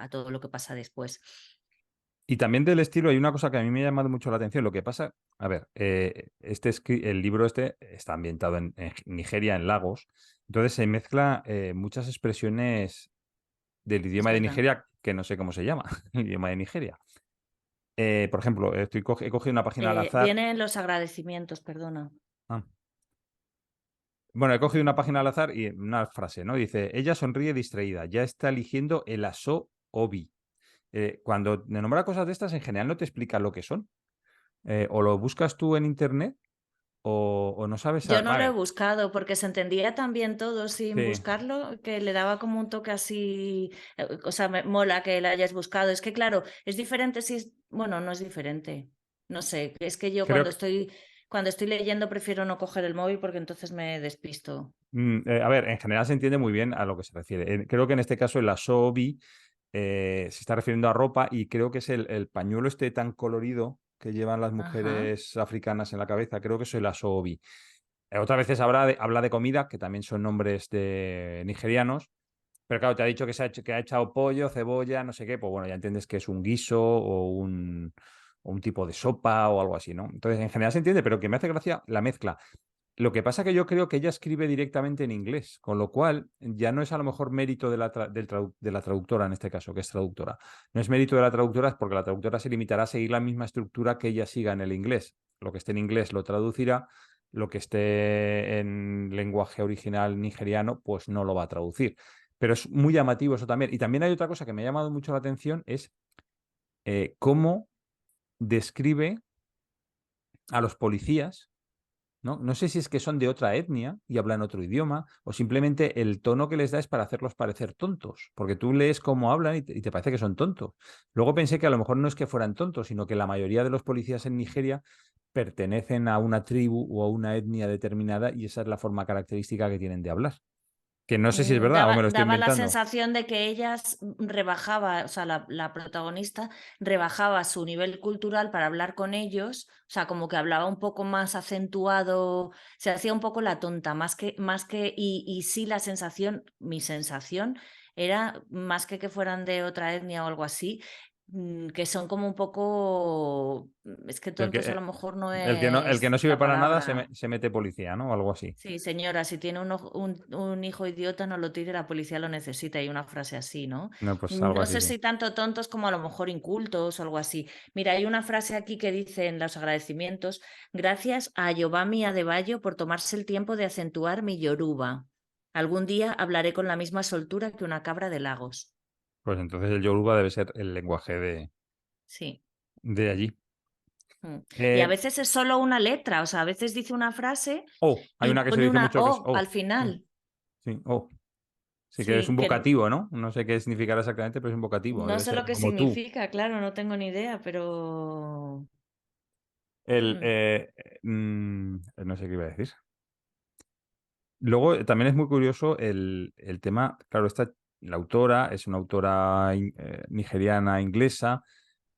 todo lo que pasa después. Y también del estilo hay una cosa que a mí me ha llamado mucho la atención. Lo que pasa, a ver, el libro este está ambientado en Nigeria, en Lagos. Entonces se mezcla muchas expresiones del Es idioma de verdad. Nigeria que no sé cómo se llama, el idioma de Nigeria. Por ejemplo, he cogido una página al azar. Vienen los agradecimientos, perdona. Ah, bueno, he cogido una página al azar y una frase, ¿no? Dice, ella sonríe distraída, ya está eligiendo el aso obi. Cuando me nombra cosas de estas, en general no te explica lo que son. O lo buscas tú en internet o no sabes. Yo no lo he Vale, buscado porque se entendía tan bien todo sin sí. buscarlo que le daba como un toque así, o sea, me mola que la hayas buscado. Es que claro, es diferente si es, bueno, no es diferente. No sé, es que yo Creo, cuando estoy leyendo prefiero no coger el móvil porque entonces me despisto. a ver, en general se entiende muy bien a lo que se refiere. Creo que en este caso el asobi se está refiriendo a ropa y creo que es el pañuelo este tan colorido que llevan las Ajá. mujeres africanas en la cabeza. Creo que es el asobi. Otras veces habla de comida, que también son nombres de nigerianos. Pero claro, te ha dicho que ha echado pollo, cebolla, no sé qué. Pues bueno, ya entiendes que es un guiso o un tipo de sopa o algo así, ¿no? Entonces, en general se entiende, pero que me hace gracia la mezcla. Lo que pasa que yo creo que ella escribe directamente en inglés, con lo cual ya no es a lo mejor mérito de la traductora en este caso, que es traductora. No es mérito de la traductora porque la traductora se limitará a seguir la misma estructura que ella siga en el inglés. Lo que esté en inglés lo traducirá, lo que esté en lenguaje original nigeriano, pues no lo va a traducir. Pero es muy llamativo eso también. Y también hay otra cosa que me ha llamado mucho la atención, es cómo describe a los policías. ¿No? No sé si es que son de otra etnia y hablan otro idioma, o simplemente el tono que les da es para hacerlos parecer tontos, porque tú lees cómo hablan y te parece que son tontos. Luego pensé que a lo mejor no es que fueran tontos, sino que la mayoría de los policías en Nigeria pertenecen a una tribu o a una etnia determinada y esa es la forma característica que tienen de hablar. Que no sé si es verdad o me lo estoy Daba la inventando. sensación de que ellas rebajaba, o sea, la protagonista rebajaba su nivel cultural para hablar con ellos, o sea, como que hablaba un poco más acentuado, se hacía un poco la tonta, y sí la sensación, mi sensación era más que fueran de otra etnia o algo así, que son como un poco, es que El que, tontos a lo mejor no el que no es sirve la para nada palabra. se mete policía, ¿no? O algo así. Sí, señora, si tiene un hijo idiota, no lo tire, la policía lo necesita. Y una frase así, ¿no? No, pues algo No así, sé sí. si tanto tontos como a lo mejor incultos o algo así. Mira, hay una frase aquí que dice en los agradecimientos: gracias a Yobami Adebayo por tomarse el tiempo de acentuar mi yoruba. Algún día hablaré con la misma soltura que una cabra de Lagos. Pues entonces el Yoruba debe ser el lenguaje Sí. de allí. Mm. Y a Eh, veces es solo una letra, o sea, a veces dice una frase hay y una que se pone dice una mucho que es O al oh. Sí, final. sí, oh. Sí, que es un Sí, que vocativo, ¿no? No sé qué significará exactamente, pero es un vocativo. no Debe sé ser lo que como tú. significa, claro, no tengo ni idea, pero El, mm, no sé qué iba a decir. Luego también es muy curioso el tema, claro, la autora es una autora nigeriana inglesa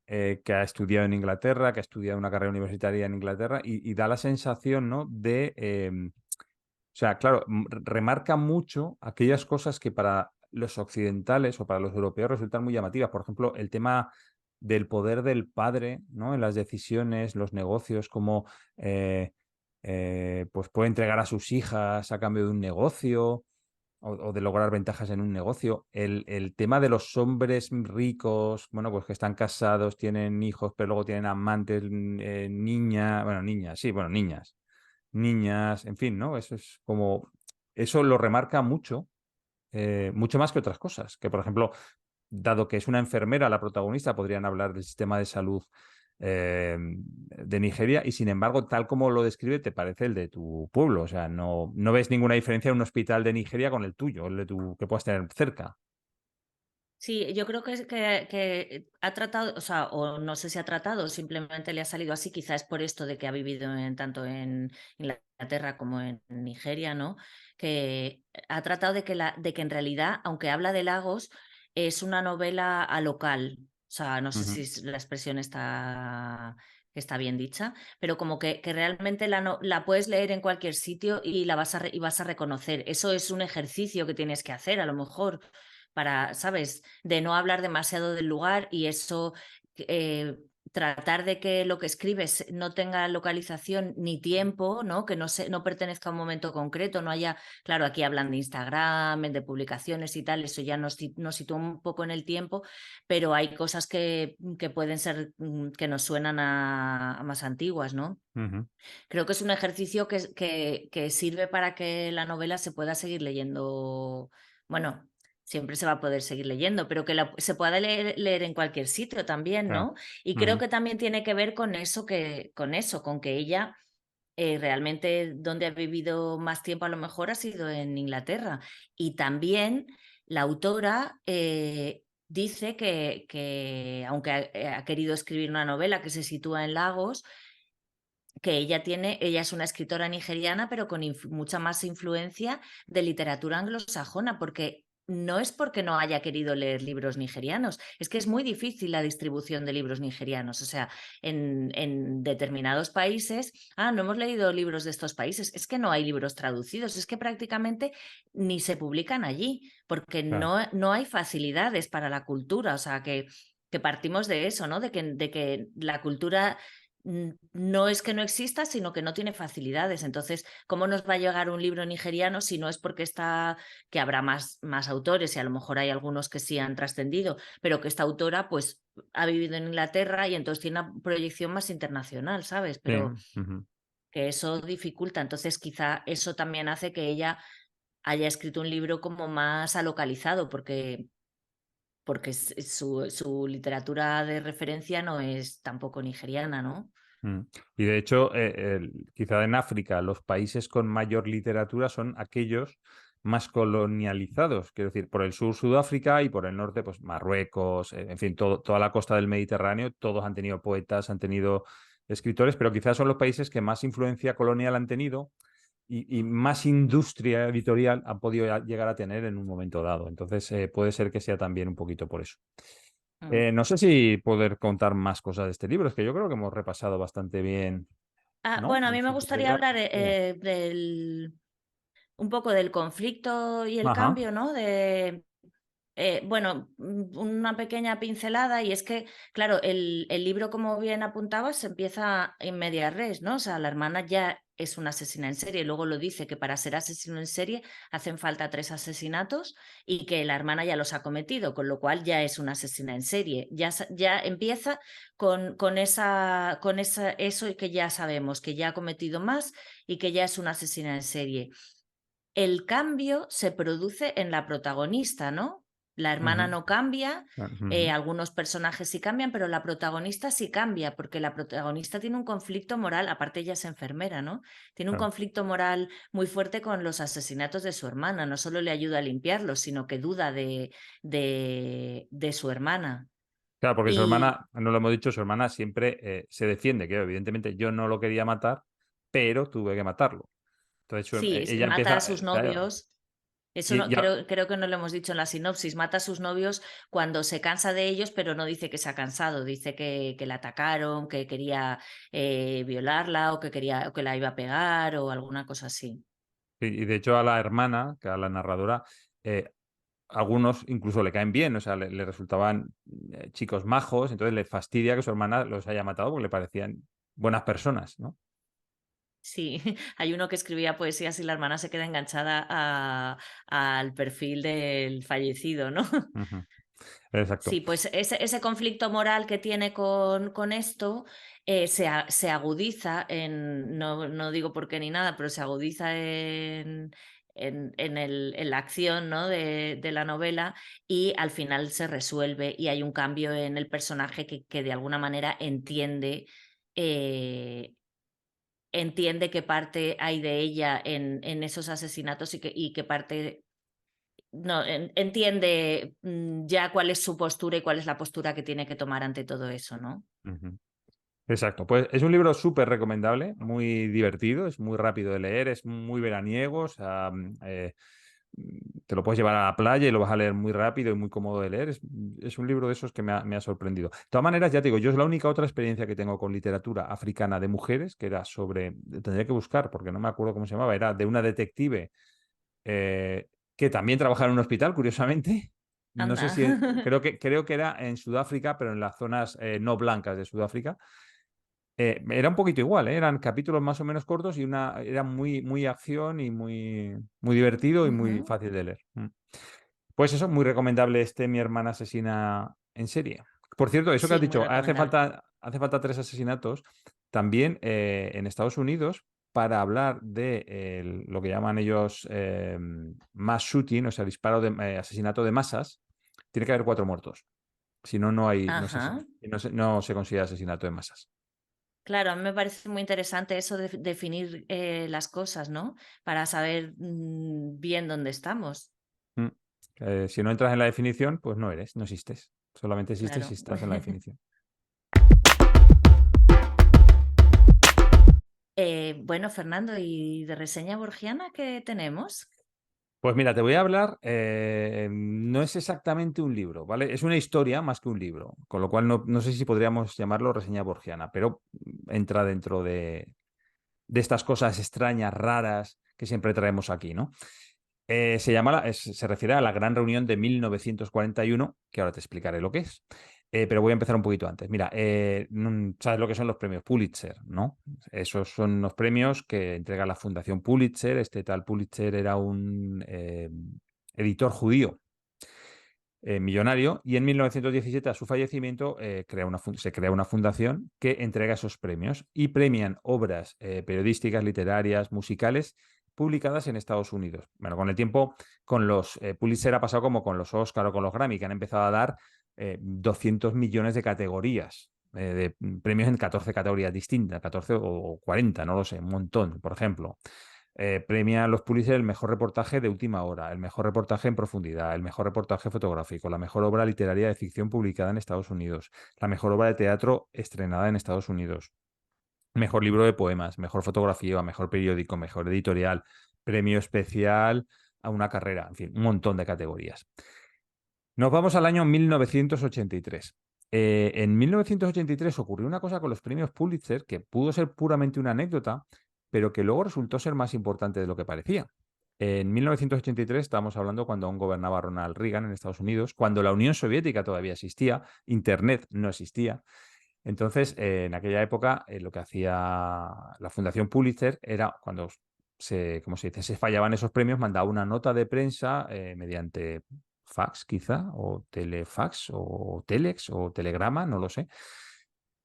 que ha estudiado en Inglaterra, que ha estudiado una carrera universitaria en Inglaterra y da la sensación, ¿no? O sea, claro, remarca mucho aquellas cosas que para los occidentales o para los europeos resultan muy llamativas. Por ejemplo, el tema del poder del padre, ¿no? En las decisiones, los negocios, cómo pues puede entregar a sus hijas a cambio de un negocio o de lograr ventajas en un negocio. El tema de los hombres ricos, bueno, pues que están casados, tienen hijos, pero luego tienen amantes, niñas, sí, bueno, niñas, en fin, ¿no? Eso es como, eso lo remarca mucho, mucho más que otras cosas, que por ejemplo, dado que es una enfermera la protagonista, podrían hablar del sistema de salud de Nigeria y sin embargo, tal como lo describe, te parece el de tu pueblo, o sea, no ves ninguna diferencia en un hospital de Nigeria con el tuyo, el de tu que puedas tener cerca. sí, yo creo que ha tratado, o sea, o no sé si ha tratado, simplemente le ha salido así, quizás por esto de que ha vivido tanto en Inglaterra como en Nigeria, ¿no? Que ha tratado de que en realidad, aunque habla de Lagos, es una novela a local. O sea, no sé Ujú. si la expresión está que está bien dicha, pero como que realmente la puedes leer en cualquier sitio y y vas a reconocer. Eso es un ejercicio que tienes que hacer, a lo mejor, para, ¿sabes? De no hablar demasiado del lugar y eso, tratar de que lo que escribes no tenga localización ni tiempo, ¿no? Que no pertenezca a un momento concreto, no haya, claro, aquí hablan de Instagram, de publicaciones y tal, eso ya nos sitúa un poco en el tiempo, pero hay cosas que pueden ser, que nos suenan a más antiguas, ¿no? Ujú. Creo que es un ejercicio que sirve para que la novela se pueda seguir leyendo. Bueno, siempre se va a poder seguir leyendo, pero que se pueda leer en cualquier sitio también, Claro. ¿no? Y creo Ujú. que también tiene que ver con eso, con que ella, realmente donde ha vivido más tiempo a lo mejor ha sido en Inglaterra. Y también la autora, dice que aunque ha querido escribir una novela que se sitúa en Lagos, que ella es una escritora nigeriana, pero con mucha más influencia de literatura anglosajona, porque no es porque no haya querido leer libros nigerianos, es que es muy difícil la distribución de libros nigerianos. O sea, en determinados países, no hemos leído libros de estos países, es que no hay libros traducidos, es que prácticamente ni se publican allí, porque Claro. no hay facilidades para la cultura. O sea, que partimos de eso, ¿no? De que la cultura, no es que no exista, sino que no tiene facilidades. Entonces, ¿cómo nos va a llegar un libro nigeriano si no es porque que habrá más autores y a lo mejor hay algunos que sí han trascendido, pero que esta autora pues ha vivido en Inglaterra y entonces tiene una proyección más internacional, ¿sabes? Sí. Pero Ujú. que eso dificulta. Entonces, quizá eso también hace que ella haya escrito un libro como más alocalizado, porque su literatura de referencia no es tampoco nigeriana, ¿no? Mm. Y de hecho, quizá en África los países con mayor literatura son aquellos más colonializados, quiero decir, por el sur Sudáfrica y por el norte, pues Marruecos, en fin, toda la costa del Mediterráneo, todos han tenido poetas, han tenido escritores, pero quizás son los países que más influencia colonial han tenido y más industria editorial han podido llegar a tener en un momento dado. Entonces, puede ser que sea también un poquito por eso. Mm. No sé si poder contar más cosas de este libro, es que yo creo que hemos repasado bastante bien, ¿no? Bueno, a mí me Su gustaría material. hablar, Sí. un poco del conflicto y el Ajá, cambio, ¿no? Bueno, una pequeña pincelada, y es que, claro, el libro, como bien apuntabas, empieza en media res, ¿no? O sea, la hermana ya es una asesina en serie, luego lo dice que para ser asesino en serie hacen falta 3 asesinatos y que la hermana ya los ha cometido, con lo cual ya es una asesina en serie. Ya empieza con eso que ya sabemos, que ya ha cometido más y que ya es una asesina en serie. El cambio se produce en la protagonista, ¿no? La hermana ujú, no cambia, ujú, algunos personajes sí cambian, pero la protagonista sí cambia, porque la protagonista tiene un conflicto moral, aparte ella es enfermera, ¿no? Tiene un claro. conflicto moral muy fuerte con los asesinatos de su hermana, no solo le ayuda a limpiarlos, sino que duda de su hermana. Claro, porque su Y hermana, no lo hemos dicho, su hermana siempre se defiende, que evidentemente yo no lo quería matar, pero tuve que matarlo. Entonces sí, ella mata a empieza, sus claro, novios. Eso y no, ya, creo que no lo hemos dicho en la sinopsis. Mata a sus novios cuando se cansa de ellos, pero no dice que se ha cansado. Dice que la atacaron, que quería, violarla, o que la iba a pegar o alguna cosa así. y de hecho a la hermana, que a la narradora, eh, algunos incluso le caen bien, o sea, le resultaban chicos majos, entonces le fastidia que su hermana los haya matado porque le parecían buenas personas, ¿no? Sí, hay uno que escribía poesías y la hermana se queda enganchada al perfil del fallecido, ¿no? Ujú. Exacto. Sí, pues ese conflicto moral que tiene con esto, se agudiza no digo por qué ni nada, pero se agudiza en la acción, ¿no? de la novela, y al final se resuelve y hay un cambio en el personaje que de alguna manera eh, entiende qué parte hay de ella en esos asesinatos y qué parte no, entiende, ya cuál es su postura y cuál es la postura que tiene que tomar ante todo eso, ¿no? Ujú. Exacto. Pues es un libro súper recomendable, muy divertido, es muy rápido de leer, es muy veraniego, o sea, te lo puedes llevar a la playa y lo vas a leer muy rápido y muy cómodo de leer. Es un libro de esos que me ha sorprendido. De todas maneras, ya te digo, yo es la única otra experiencia que tengo con literatura africana de mujeres, que era sobre, tendría que buscar porque no me acuerdo cómo se llamaba, era de una detective que también trabajaba en un hospital, curiosamente. No sé Anda. si, creo que era en Sudáfrica, pero en las zonas no blancas de Sudáfrica. Era un poquito igual, ¿eh? Eran capítulos más o menos cortos y era muy, muy acción y muy, muy divertido y muy Ujú. fácil de leer. Pues eso, muy recomendable Mi hermana asesina en serie. Por cierto, eso que has Sí, muy dicho, recomendable. hace falta 3 asesinatos. También en Estados Unidos, para hablar de lo que llaman ellos mass shooting, o sea, asesinato de masas, tiene que haber 4 muertos. Si no, Ajá. no se considera asesinato de masas. Claro, a mí me parece muy interesante eso de definir las cosas, ¿no? Para saber bien dónde estamos. Mm. Si no entras en la definición, pues no existes. Solamente existes si Claro. estás en la definición. Bueno, Fernando, ¿y de reseña borgiana qué tenemos? Pues mira, te voy a hablar, no es exactamente un libro, ¿vale? Es una historia más que un libro, con lo cual no sé si podríamos llamarlo reseña borgiana, pero entra dentro de estas cosas extrañas, raras que siempre traemos aquí, ¿no? Se refiere a la gran reunión de 1941, que ahora te explicaré lo que es. Pero voy a empezar un poquito antes. Mira, ¿sabes lo que son los premios Pulitzer, no? Esos son los premios que entrega la Fundación Pulitzer. Este tal Pulitzer era un editor judío millonario, y en 1917, a su fallecimiento, se crea una fundación que entrega esos premios y premian obras periodísticas, literarias, musicales publicadas en Estados Unidos. Bueno, con el tiempo, con los Pulitzer ha pasado como con los Oscar o con los Grammy, que han empezado a dar 200 millones de categorías, de premios en 14 categorías distintas, 14 o 40, no lo sé, un montón, por ejemplo. Premia a los Pulitzer el mejor reportaje de última hora, el mejor reportaje en profundidad, el mejor reportaje fotográfico, la mejor obra literaria de ficción publicada en Estados Unidos, la mejor obra de teatro estrenada en Estados Unidos, mejor libro de poemas, mejor fotografía, mejor periódico, mejor editorial, premio especial a una carrera, en fin, un montón de categorías. Nos vamos al año 1983. En 1983 ocurrió una cosa con los premios Pulitzer que pudo ser puramente una anécdota, pero que luego resultó ser más importante de lo que parecía. En 1983 estábamos hablando cuando aún gobernaba Ronald Reagan en Estados Unidos, cuando la Unión Soviética todavía existía, Internet no existía. Entonces, en aquella época, lo que hacía la Fundación Pulitzer era, cuando ¿cómo se dice? Se fallaban esos premios, mandaba una nota de prensa mediante fax, quizá, o telefax, o telex, o telegrama, no lo sé.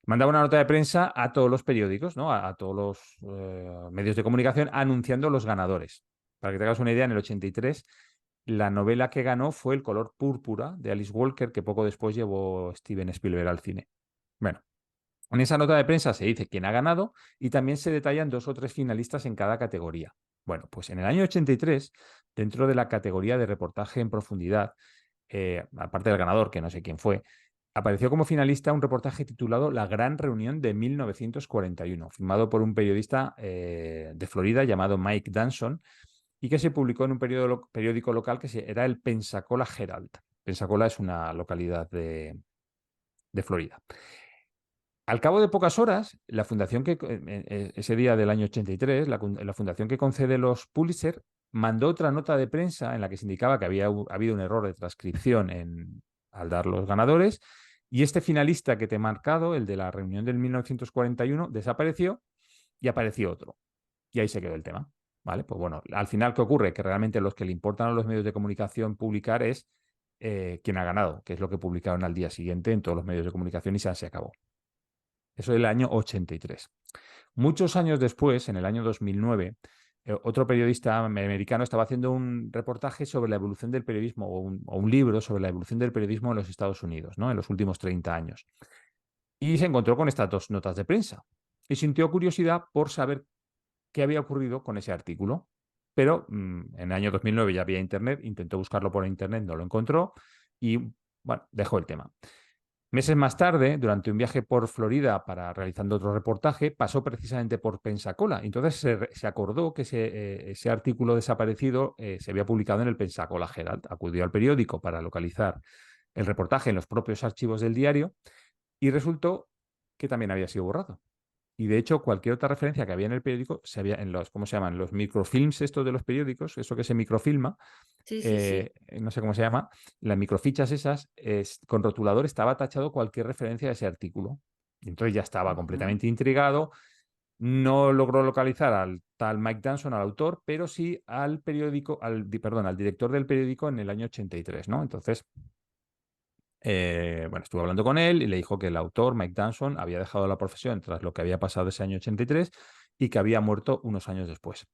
Mandaba una nota de prensa a todos los periódicos, ¿no? A todos los medios de comunicación, anunciando los ganadores. Para que te hagas una idea, en el 83 la novela que ganó fue El color púrpura de Alice Walker, que poco después llevó Steven Spielberg al cine. Bueno, en esa nota de prensa se dice quién ha ganado y también se detallan 2 o 3 finalistas en cada categoría. Bueno, pues en el año 83, dentro de la categoría de reportaje en profundidad, aparte del ganador, que no sé quién fue, apareció como finalista un reportaje titulado La Gran Reunión de 1941, firmado por un periodista de Florida llamado Mike Danson, y que se publicó en un periódico local era el Pensacola Herald. Pensacola es una localidad de Florida. Al cabo de pocas horas, la fundación ese día del año 83, la fundación que concede los Pulitzer mandó otra nota de prensa en la que se indicaba que había habido un error de transcripción al dar los ganadores, y este finalista que te he marcado, el de la reunión del 1941, desapareció y apareció otro. Y ahí se quedó el tema. ¿Vale? Pues bueno, al final, ¿qué ocurre? Que realmente los que le importan a los medios de comunicación publicar es quién ha ganado, que es lo que publicaron al día siguiente en todos los medios de comunicación, y se acabó. Eso del año 83. Muchos años después, en el año 2009, otro periodista americano estaba haciendo un reportaje sobre la evolución del periodismo, o un libro sobre la evolución del periodismo en los Estados Unidos, ¿no? En los últimos 30 años. Y se encontró con estas 2 notas de prensa y sintió curiosidad por saber qué había ocurrido con ese artículo. Pero en el año 2009 ya había Internet, intentó buscarlo por Internet, no lo encontró y, bueno, dejó el tema. Meses más tarde, durante un viaje por Florida para realizando otro reportaje, pasó precisamente por Pensacola. Entonces se acordó que ese artículo desaparecido se había publicado en el Pensacola Herald. Acudió al periódico para localizar el reportaje en los propios archivos del diario y resultó que también había sido borrado. Y de hecho, cualquier otra referencia que había en el periódico, se había en los, ¿cómo se llaman? Los microfilms estos de los periódicos, eso que se microfilma, Sí, sí, sí. no sé cómo se llama, las microfichas esas, con rotulador estaba tachado cualquier referencia a ese artículo. Y entonces ya estaba Ujú. completamente intrigado. No logró localizar al tal Mike Danson, al autor, pero sí al periódico, perdón, al director del periódico en el año 83, ¿no? Entonces, bueno, estuve hablando con él y le dijo que el autor, Mike Danson, había dejado la profesión tras lo que había pasado ese año 83 y que había muerto unos años después.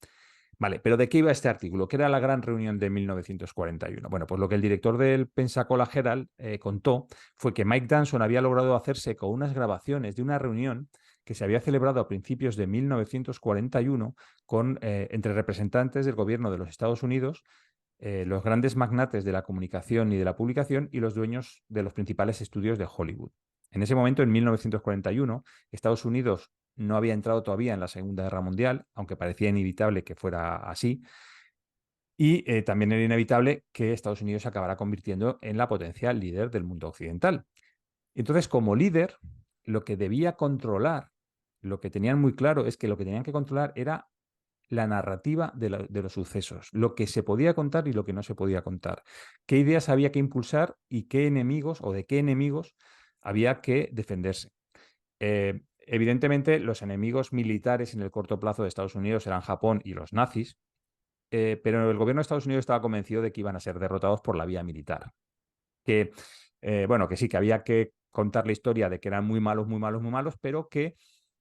Vale, pero ¿de qué iba este artículo? ¿Qué era la gran reunión de 1941? Bueno, pues lo que el director del Pensacola Herald contó fue que Mike Danson había logrado hacerse con unas grabaciones de una reunión que se había celebrado a principios de 1941 entre representantes del gobierno de los Estados Unidos, los grandes magnates de la comunicación y de la publicación y los dueños de los principales estudios de Hollywood. En ese momento, en 1941, Estados Unidos no había entrado todavía en la Segunda Guerra Mundial, aunque parecía inevitable que fuera así, y también era inevitable que Estados Unidos se acabara convirtiendo en la potencia líder del mundo occidental. Entonces, como líder, lo que debía controlar, lo que tenían muy claro es que lo que tenían que controlar era la narrativa de los sucesos, lo que se podía contar y lo que no se podía contar, qué ideas había que impulsar y qué enemigos o de qué enemigos había que defenderse. Evidentemente, los enemigos militares en el corto plazo de Estados Unidos eran Japón y los nazis, pero el gobierno de Estados Unidos estaba convencido de que iban a ser derrotados por la vía militar. Que, bueno, que sí, que había que contar la historia de que eran muy malos, muy malos, muy malos, pero que,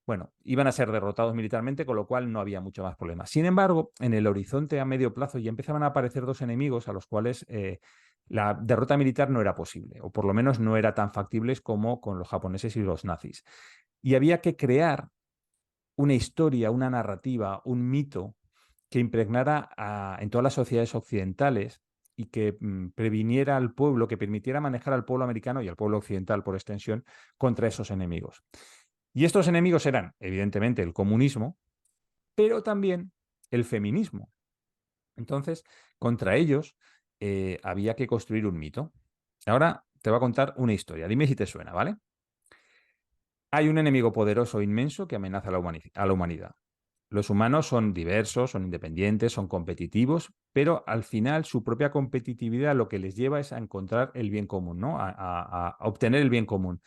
bueno, iban a ser derrotados militarmente, con lo cual no había mucho más problema. Sin embargo, en el horizonte a medio plazo ya empezaban a aparecer dos enemigos a los cuales la derrota militar no era posible, o por lo menos no era tan factible como con los japoneses y los nazis. Y había que crear una historia, una narrativa, un mito que impregnara en todas las sociedades occidentales y que previniera al pueblo, que permitiera manejar al pueblo americano y al pueblo occidental por extensión contra esos enemigos. Y estos enemigos eran, evidentemente, el comunismo, pero también el feminismo. Entonces, contra ellos había que construir un mito. Ahora te voy a contar una historia. Dime si te suena, ¿vale? Hay un enemigo poderoso e inmenso que amenaza a la humanidad. Los humanos son diversos, son independientes, son competitivos, pero al final su propia competitividad lo que les lleva es a encontrar el bien común, ¿no? A obtener el bien común.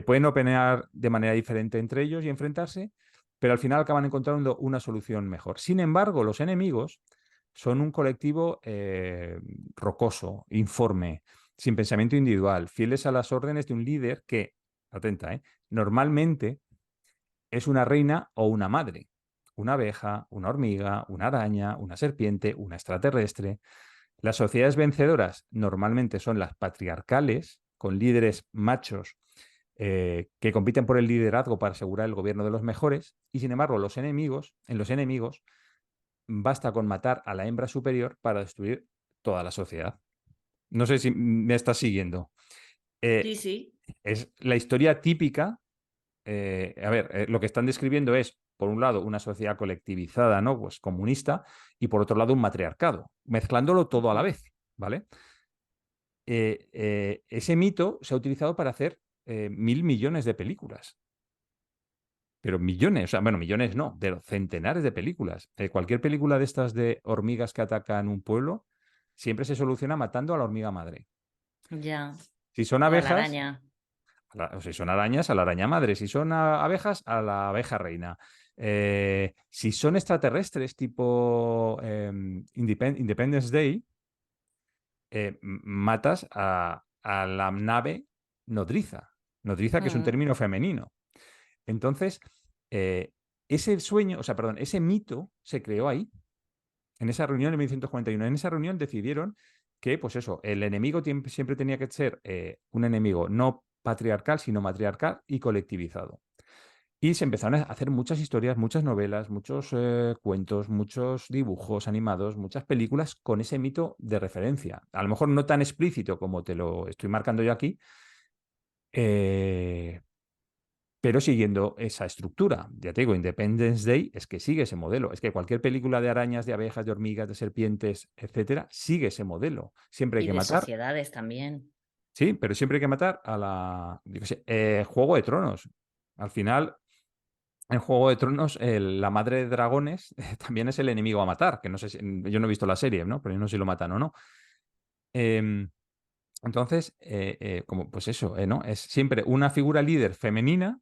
Pueden opinar de manera diferente entre ellos y enfrentarse, pero al final acaban encontrando una solución mejor. Sin embargo, los enemigos son un colectivo rocoso, informe, sin pensamiento individual, fieles a las órdenes de un líder que, atenta, normalmente es una reina o una madre, una abeja, una hormiga, una araña, una serpiente, una extraterrestre. Las sociedades vencedoras normalmente son las patriarcales, con líderes machos que compiten por el liderazgo para asegurar el gobierno de los mejores, y sin embargo en los enemigos, basta con matar a la hembra superior para destruir toda la sociedad. No sé si me estás siguiendo. Sí, Eh, sí. es la historia típica. A ver, lo que están describiendo es, por un lado, una sociedad colectivizada, ¿no? Pues comunista, y por otro lado, un matriarcado, mezclándolo todo a la Ujú. vez, ¿vale? Ese mito se ha utilizado para hacer 1.000 millones de películas, pero millones, o sea, bueno, millones no, de centenares de películas. Cualquier película de estas de hormigas que atacan un pueblo, siempre se soluciona matando a la hormiga madre. Ya. Si son O a la abejas, araña. o si son arañas, a la araña madre. Si son abejas, a la abeja reina. Si son extraterrestres tipo Independence Day, matas a la nave nodriza. Nodriza, que es un Mm. término femenino. Entonces, eh, ese sueño, o sea, perdón, ese mito se creó ahí, en esa reunión en 1941. En esa reunión decidieron que, pues eso, el enemigo siempre tenía que ser un enemigo no patriarcal, sino matriarcal y colectivizado. Y se empezaron a hacer muchas historias, muchas novelas, muchos cuentos, muchos dibujos animados, muchas películas con ese mito de referencia. A lo mejor no tan explícito como te lo estoy marcando yo aquí, Eh, pero siguiendo esa estructura. Ya te digo, Independence Day es que sigue ese modelo. Es que cualquier película de arañas, de abejas, de hormigas, de serpientes, etcétera, sigue ese modelo. Siempre hay Y que de matar, sociedades también. sí, pero siempre hay que matar a la, yo qué sé, Juego de Tronos. Al final, en Juego de Tronos, la madre de dragones también es el enemigo a matar, que no sé si, yo no he visto la serie, ¿no? Pero yo no sé si lo matan o no. Em, entonces, como pues eso, ¿no? Es siempre una figura líder femenina.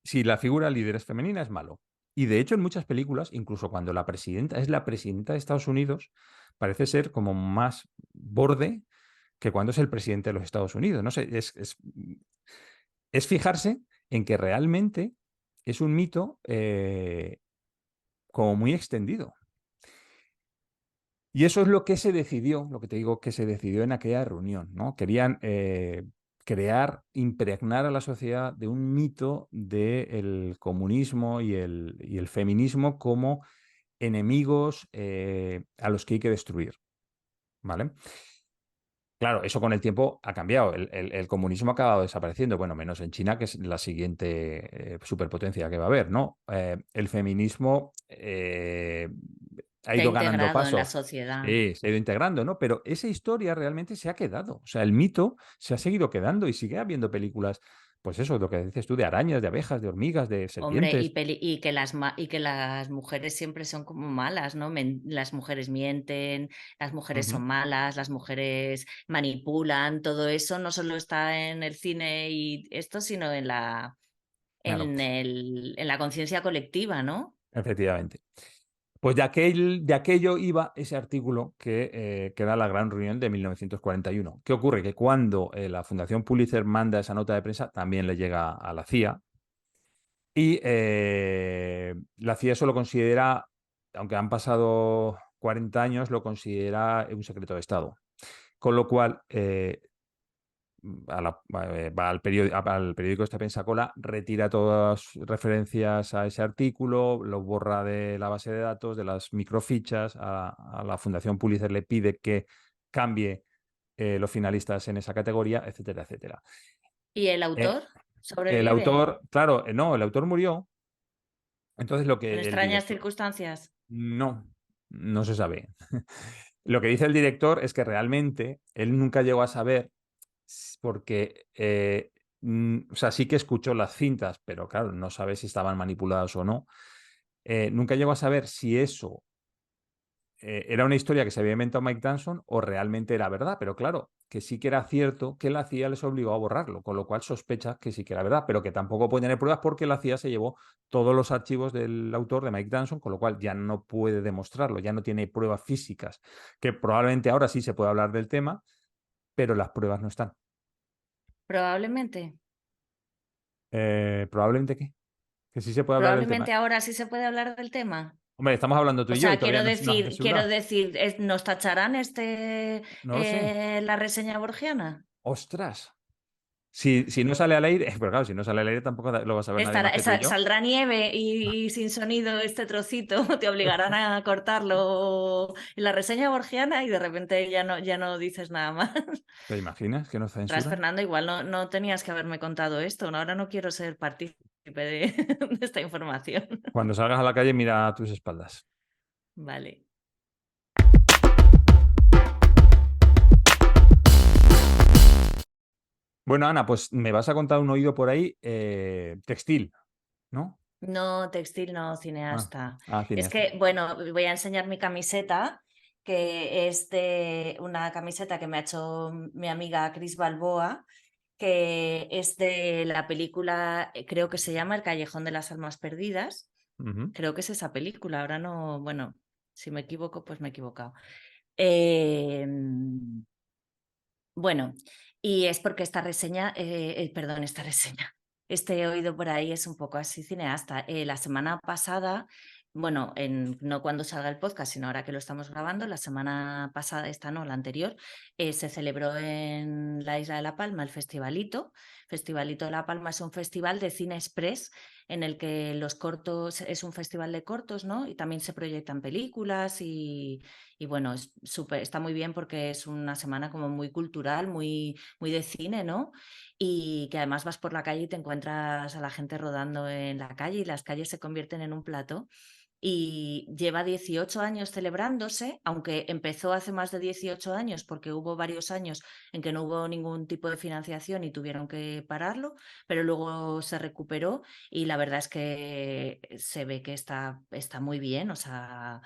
Si la figura líder es femenina, es malo. Y de hecho, en muchas películas, incluso cuando la presidenta es la presidenta de Estados Unidos, parece ser como más borde que cuando es el presidente de los Estados Unidos. No sé, es fijarse en que realmente es un mito como muy extendido. Y eso es lo que se decidió, lo que te digo que se decidió en aquella reunión, ¿no? Querían crear, impregnar a la sociedad de un mito del comunismo y el feminismo como enemigos a los que hay que destruir, ¿vale? Claro, eso con el tiempo ha cambiado. El comunismo ha acabado desapareciendo, bueno, menos en China, que es la siguiente superpotencia que va a haber, ¿no? El feminismo ha Se ha ido ganando integrado en la paso. sociedad. Sí, se ha ido integrando, ¿no? Pero esa historia realmente se ha quedado. O sea, el mito se ha seguido quedando y sigue habiendo películas, pues eso, lo que dices tú, de arañas, de abejas, de hormigas, de Hombre, serpientes. y que y que las mujeres siempre son como malas, ¿no? Las mujeres mienten, las mujeres son Ujú. malas, las mujeres manipulan, todo eso no solo está en el cine y esto, sino en Claro, en la conciencia colectiva, ¿no? efectivamente. Pues de aquello iba ese artículo que da la gran reunión de 1941. ¿Qué ocurre? Que cuando la Fundación Pulitzer manda esa nota de prensa, también le llega a la CIA y la CIA eso lo considera, aunque han pasado 40 años, lo considera un secreto de Estado. Con lo cual, va al periódico este Pensacola, retira todas referencias a ese artículo, lo borra de la base de datos, de las microfichas, a la Fundación Pulitzer le pide que cambie los finalistas en esa categoría, etcétera, etcétera. ¿Y el Eh, autor el sobrevive autor, claro, no, el autor murió, entonces lo en que el extrañas director, circunstancias? no, no se sabe. Lo que dice el director es que realmente él nunca llegó a saber porque, o sea, sí que escuchó las cintas, pero claro, no sabe si estaban manipuladas o no. Nunca llegó a saber si eso era una historia que se había inventado Mike Danson o realmente era verdad, pero claro, que sí que era cierto que la CIA les obligó a borrarlo, con lo cual sospecha que sí que era verdad, pero que tampoco puede tener pruebas porque la CIA se llevó todos los archivos del autor de Mike Danson, con lo cual ya no puede demostrarlo, ya no tiene pruebas físicas, que probablemente ahora sí se puede hablar del tema, pero las pruebas no están. Probablemente. ¿Probablemente qué? Que sí se puede hablar del tema. Probablemente ahora sí se puede hablar del tema. Hombre, estamos hablando tú O y yo y sea, todavía no se ha quiero censurado. decir, ¿nos tacharán No lo sé. la reseña borgiana? ¡Ostras! Si no sale al aire, pero claro, si no sale al aire tampoco lo va a saber nadie más que tú y yo. Saldrá nieve y sin sonido este trocito, te obligarán a cortarlo en la reseña borgiana y de repente ya no dices nada más. ¿Te imaginas que nos Tras censuran? Fernando, igual no tenías que haberme contado esto, ¿no? Ahora no quiero ser partícipe de esta información. Cuando salgas a la calle, mira a tus espaldas. Vale. Bueno, Ana, pues me vas a contar un oído por ahí textil, ¿no? No, textil, no, Ah, cineasta. Es cineasta. que, bueno, voy a enseñar mi camiseta, que es de una camiseta que me ha hecho mi amiga Cris Balboa, que es de la película, creo que se llama El Callejón de las Almas Perdidas. Ujú. Creo que es esa película. Ahora no, bueno, si me equivoco, pues me he equivocado. Eh, bueno, y es porque esta reseña, perdón, esta reseña, este oído por ahí es un poco así cineasta. La semana pasada, bueno, no cuando salga el podcast, sino ahora que lo estamos grabando, la semana pasada, esta no, la anterior, se celebró en la isla de La Palma el Festivalito. Festivalito de La Palma es un festival de cine express en el que los cortos, es un festival de cortos, ¿no? Y también se proyectan películas y bueno, está muy bien porque es una semana como muy cultural, muy, muy de cine, ¿no? Y que además vas por la calle y te encuentras a la gente rodando en la calle y las calles se convierten en un plató y lleva 18 años celebrándose, aunque empezó hace más de 18 años porque hubo varios años en que no hubo ningún tipo de financiación y tuvieron que pararlo, pero luego se recuperó y la verdad es que se ve que está muy bien, o sea,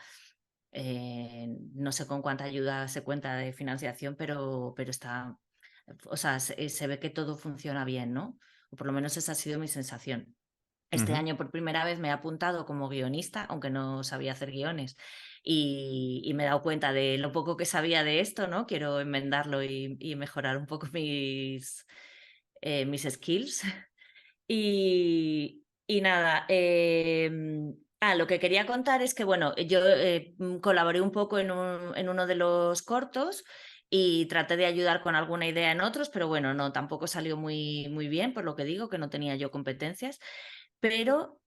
no sé con cuánta ayuda se cuenta de financiación, pero está, o sea, se ve que todo funciona bien, ¿no? O por lo menos esa ha sido mi sensación. Este Ujú. año por primera vez me he apuntado como guionista, aunque no sabía hacer guiones, y me he dado cuenta de lo poco que sabía de esto, ¿no? Quiero enmendarlo y mejorar un poco mis skills. Y nada, lo que quería contar es que, bueno, yo colaboré un poco en uno de los cortos y traté de ayudar con alguna idea en otros, pero bueno, no, tampoco salió muy, muy bien, por lo que digo, que no tenía yo competencias. Pero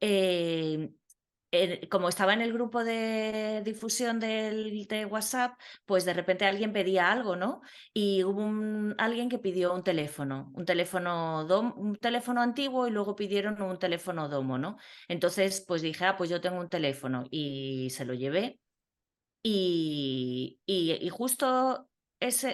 como estaba en el grupo de difusión de WhatsApp, pues de repente alguien pedía algo, ¿no? Y hubo alguien que pidió un teléfono antiguo y luego pidieron un teléfono domo, ¿no? Entonces, pues dije, pues yo tengo un teléfono y se lo llevé. Y justo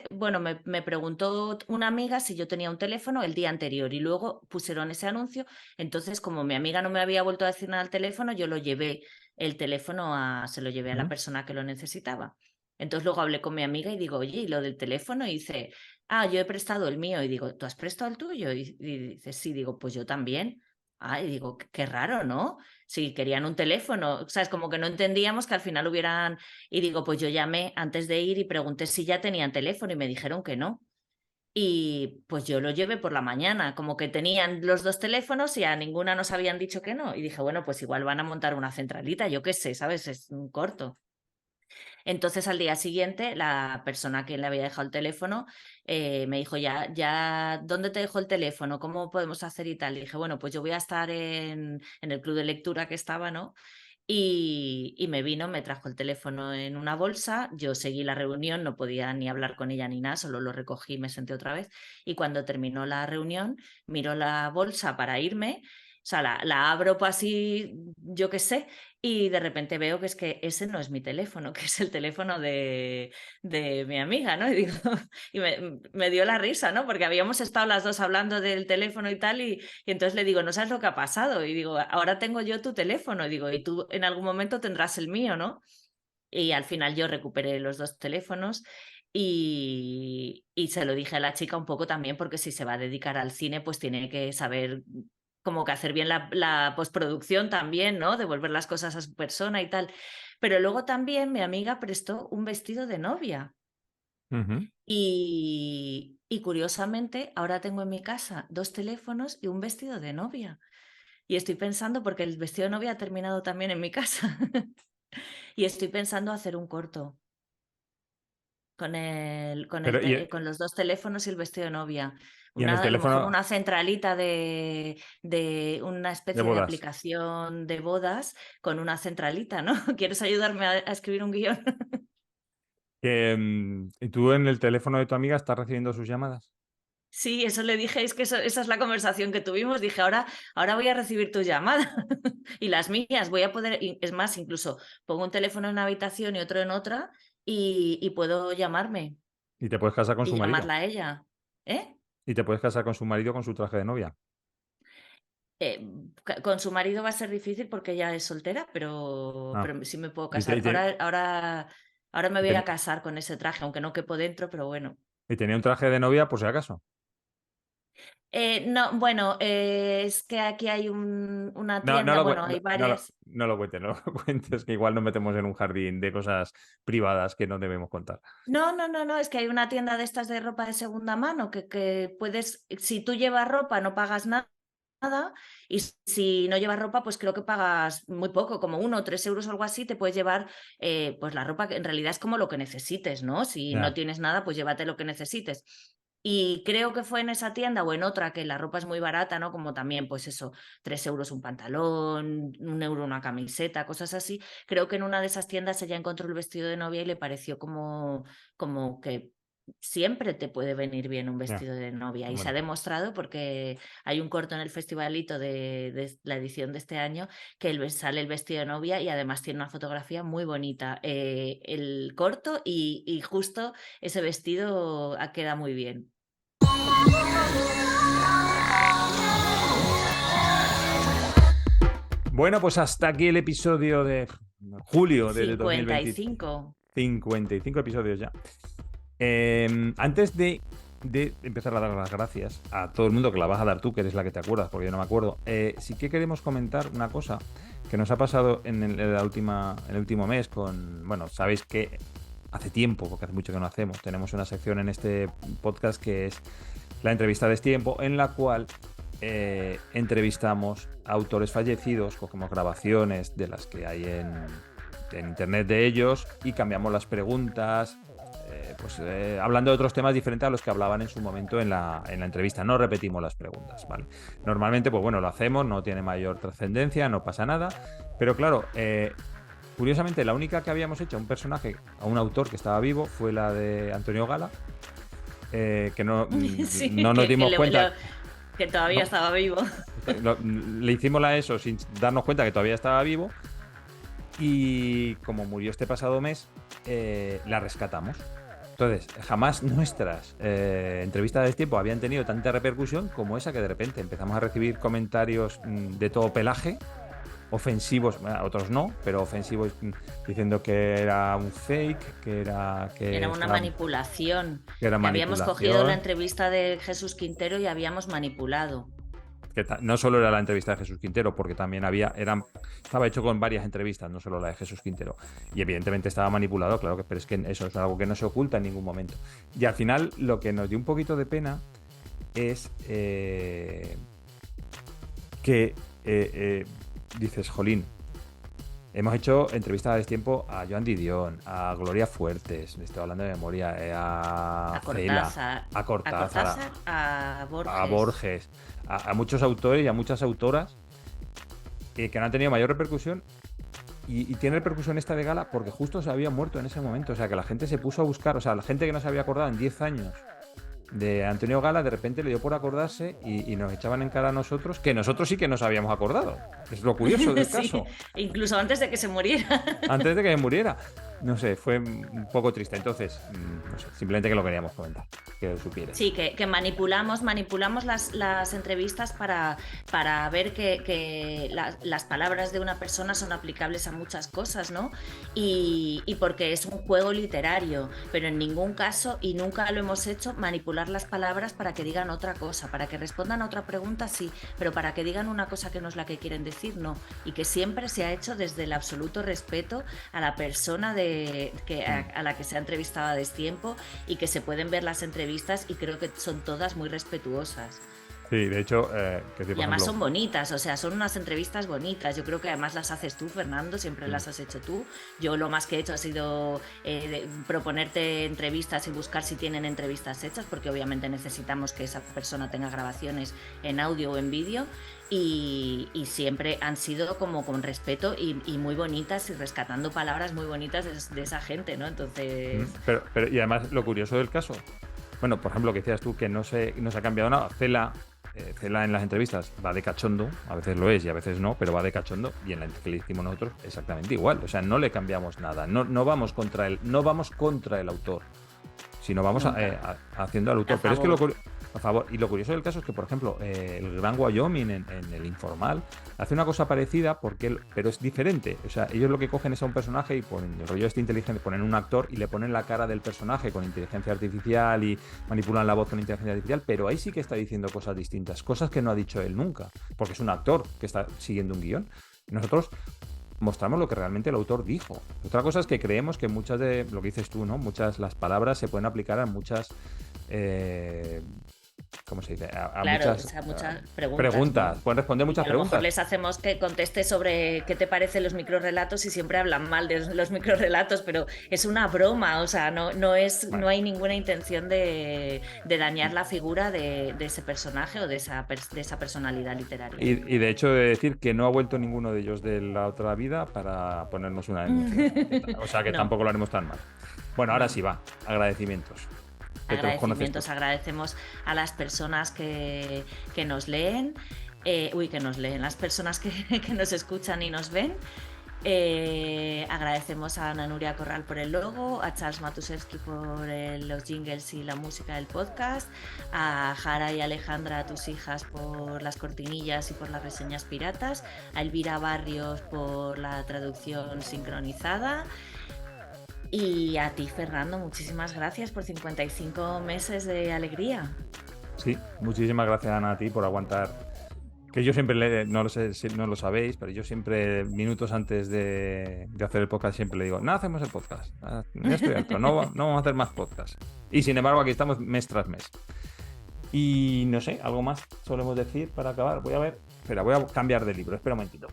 bueno, me preguntó una amiga si yo tenía un teléfono el día anterior y luego pusieron ese anuncio. Entonces, como mi amiga no me había vuelto a decir nada al teléfono, yo lo llevé el teléfono se lo llevé a la Ujú. persona que lo necesitaba. Entonces luego hablé con mi amiga y digo, oye, ¿y lo del teléfono? Y dice, yo he prestado el mío. Y digo, ¿tú has prestado el tuyo? Y dice, sí, digo, pues yo también. Y digo, qué raro, ¿no? Si querían un teléfono, o sea, es como que no entendíamos que al final hubieran y digo, pues yo llamé antes de ir y pregunté si ya tenían teléfono y me dijeron que no. Y pues yo lo llevé por la mañana, como que tenían los dos teléfonos y a ninguna nos habían dicho que no. Y dije, bueno, pues igual van a montar una centralita, yo qué sé, ¿sabes? Es un corto. Entonces al día siguiente la persona que le había dejado el teléfono me dijo, ¿dónde te dejo el teléfono? ¿Cómo podemos hacer y tal? Y dije, bueno, pues yo voy a estar en el club de lectura que estaba, ¿no? Y me vino, me trajo el teléfono en una bolsa, yo seguí la reunión, no podía ni hablar con ella ni nada, solo lo recogí y me senté otra vez. Y cuando terminó la reunión, miró la bolsa para irme, o sea, la abro pues así, yo qué sé, y de repente veo que es que ese no es mi teléfono, que es el teléfono de mi amiga, ¿no? Y digo, y me dio la risa, ¿no? Porque habíamos estado las dos hablando del teléfono y tal, y entonces le digo, ¿no sabes lo que ha pasado? Y digo, ahora tengo yo tu teléfono. Y digo, y tú en algún momento tendrás el mío, ¿no? Y al final yo recuperé los dos teléfonos y se lo dije a la chica un poco también, porque si se va a dedicar al cine, pues tiene que saber como que hacer bien la postproducción también, ¿no? Devolver las cosas a su persona y tal. Pero luego también mi amiga prestó un vestido de novia. Ujú. Y curiosamente, ahora tengo en mi casa dos teléfonos y un vestido de novia. Y estoy pensando, porque el vestido de novia ha terminado también en mi casa, y estoy pensando hacer un corto Pero, con los dos teléfonos y el vestido de novia. y en el A lo mejor teléfono una centralita de una de especie de bodas. aplicación de bodas con una centralita, ¿no? ¿Quieres ayudarme a escribir un guión? ¿Y tú en el teléfono de tu amiga estás recibiendo sus llamadas? Sí, eso le dije, es que esa es la conversación que tuvimos. Dije, ahora voy a recibir tu llamada y las mías. Voy a poder, es más, incluso pongo un teléfono en una habitación y otro en otra y puedo llamarme Y te puedes casar con y su marido. llamarla a ella. ¿Eh? Y te puedes casar con su marido con su traje de novia. Eh, con su marido va a ser difícil porque ella es soltera, Ah. pero sí me puedo Y, te- casar. y te- Ahora me y voy a ir a ten- casar con ese traje, aunque no quepo dentro, pero bueno. y tenía un traje de novia por si acaso. No, bueno, es que aquí hay una No, tienda, bueno, hay varias. no lo cuentes, no lo cuentes, que igual nos metemos en un jardín de cosas privadas que no debemos contar. No, es que hay una tienda de estas de ropa de segunda mano que puedes, si tú llevas ropa no pagas nada y si no llevas ropa pues creo que pagas muy poco, como 1 o 3 euros o algo así, te puedes llevar pues la ropa que en realidad es como lo que necesites, ¿no? Si no Ya. tienes nada pues llévate lo que necesites. Y creo que fue en esa tienda o en otra que la ropa es muy barata, ¿no? Como también, pues eso, 3 € un pantalón, 1 € una camiseta, cosas así. Creo que en una de esas tiendas ella encontró el vestido de novia y le pareció como que siempre te puede venir bien un Ya, vestido de novia. Y se ha bueno. demostrado porque hay un corto en el festivalito de la edición de este año que sale el vestido de novia y además tiene una fotografía muy bonita. El corto y justo ese vestido queda muy bien. Bueno, pues hasta aquí el episodio de julio del 2020. 55. 55 episodios ya. Antes de empezar a dar las gracias a todo el mundo, que la vas a dar tú, que eres la que te acuerdas, porque yo no me acuerdo, sí que queremos comentar una cosa que nos ha pasado en el último mes con... Bueno, sabéis que hace tiempo, porque hace mucho que no hacemos, tenemos una sección en este podcast que es la entrevista de Destiempo, en la cual entrevistamos a autores fallecidos, cogemos grabaciones de las que hay en internet de ellos y cambiamos las preguntas, hablando de otros temas diferentes a los que hablaban en su momento en la entrevista. No repetimos las preguntas, ¿vale? Normalmente, pues bueno, lo hacemos, no tiene mayor trascendencia, no pasa nada, pero claro, curiosamente la única que habíamos hecho a un personaje, a un autor que estaba vivo, fue la de Antonio Gala, que Sí, no nos dimos cuenta. que todavía No, estaba vivo. le hicimos a eso sin darnos cuenta que todavía estaba vivo y como murió este pasado mes, la rescatamos. Entonces, jamás nuestras entrevistas de tiempo habían tenido tanta repercusión como esa, que de repente empezamos a recibir comentarios de todo pelaje, ofensivos, otros no, pero ofensivos, diciendo que era un fake, Era una manipulación. que era Que habíamos cogido la manipulación. entrevista de Jesús Quintero y habíamos manipulado. Que no solo era la entrevista de Jesús Quintero, porque también estaba hecho con varias entrevistas, no solo la de Jesús Quintero. Y evidentemente estaba manipulado, claro, pero es que eso es algo que no se oculta en ningún momento. Y al final lo que nos dio un poquito de pena es que dices, jolín, hemos hecho entrevistas a destiempo a Joan Didion, a Gloria Fuertes, estoy hablando de memoria, a Cela, a Cortázar, a Borges. a Borges, a muchos autores y a muchas autoras que no han tenido mayor repercusión. Y tiene repercusión esta de Gala porque justo se había muerto en ese momento. O sea, que la gente se puso a buscar, o sea, la gente que no se había acordado en 10 años de Antonio Gala, de repente le dio por acordarse y nos echaban en cara a nosotros, que nosotros sí que nos habíamos acordado. Es lo curioso del Sí, caso. incluso antes de que se muriera. Antes de que muriera. No sé, fue un poco triste. Entonces, no sé, simplemente que lo queríamos comentar, que lo supieras. Sí, que manipulamos las entrevistas para ver que las palabras de una persona son aplicables a muchas cosas, ¿no? Y porque es un juego literario, pero en ningún caso, y nunca lo hemos hecho, manipular las palabras para que digan otra cosa, para que respondan a otra pregunta, sí, pero para que digan una cosa que no es la que quieren decir, no. Y que siempre se ha hecho desde el absoluto respeto a la persona a la que se ha entrevistado a destiempo, y que se pueden ver las entrevistas y creo que son todas muy respetuosas. Sí, de hecho, y además son bonitas, o sea, son unas entrevistas bonitas. Yo creo que además las haces tú, Fernando, siempre las has hecho tú. Yo lo más que he hecho ha sido proponerte entrevistas y buscar si tienen entrevistas hechas, porque obviamente necesitamos que esa persona tenga grabaciones en audio o en vídeo. Y siempre han sido como con respeto y muy bonitas, y rescatando palabras muy bonitas de esa gente, ¿no? Entonces... Pero, y además lo curioso del caso, bueno, por ejemplo, que decías tú que no se ha cambiado nada. Cela en las entrevistas va de cachondo, a veces lo es y a veces no, pero va de cachondo, y en la que le hicimos nosotros exactamente igual. O sea, no le cambiamos nada, no vamos contra el autor, sino vamos haciendo al autor. Pero es que a favor. Y lo curioso del caso es que, por ejemplo, el Gran Wyoming en El Informal hace una cosa parecida, pero es diferente. O sea, ellos lo que cogen es a un personaje y ponen el rollo inteligente, ponen un actor y le ponen la cara del personaje con inteligencia artificial y manipulan la voz con inteligencia artificial, pero ahí sí que está diciendo cosas distintas, cosas que no ha dicho él nunca, porque es un actor que está siguiendo un guión. Y nosotros mostramos lo que realmente el autor dijo. Otra cosa es que creemos que muchas de lo que dices tú, ¿no? Las palabras se pueden aplicar a muchas ¿cómo se dice? A Claro, o muchas sea, muchas preguntas, preguntas. ¿no? Pueden responder Y que muchas a lo mejor preguntas. les hacemos que conteste sobre qué te parecen los microrrelatos y siempre hablan mal de los microrrelatos, pero es una broma, o sea, Bueno, no hay ninguna intención de dañar la figura de ese personaje o de esa personalidad literaria. y de hecho de decir que no ha vuelto ninguno de ellos de la otra vida para ponernos una denuncia. O sea que No, tampoco lo haremos tan mal. Bueno, ahora no. sí va. Agradecimientos. Que te los conoces Agradecimientos, todos. agradecemos a las personas que nos leen, que nos leen, las personas que nos escuchan y nos ven. Agradecemos a Ana Nuria Corral por el logo, a Charles Matusewski por los jingles y la música del podcast, a Jara y Alejandra, tus hijas, por las cortinillas y por las reseñas piratas, a Elvira Barrios por la traducción sincronizada. Y a ti, Fernando, muchísimas gracias por 55 meses de alegría. Sí, muchísimas gracias, Ana, a ti por aguantar. Que yo siempre, no lo sé si no lo sabéis, pero yo siempre, minutos antes de hacer el podcast, siempre le digo, no hacemos el podcast. Ya estoy harto, no vamos a hacer más podcast. Y sin embargo, aquí estamos mes tras mes. Y no sé, algo más solemos decir para acabar. Voy a ver. Espera, voy a cambiar de libro. Espera un momentito.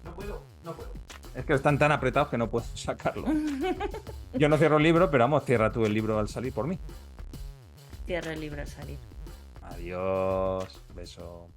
No puedo. Es que están tan apretados que no puedo sacarlo. Yo no cierro el libro, pero vamos, cierra tú el libro al salir por mí. Cierro el libro al salir. Adiós. Beso.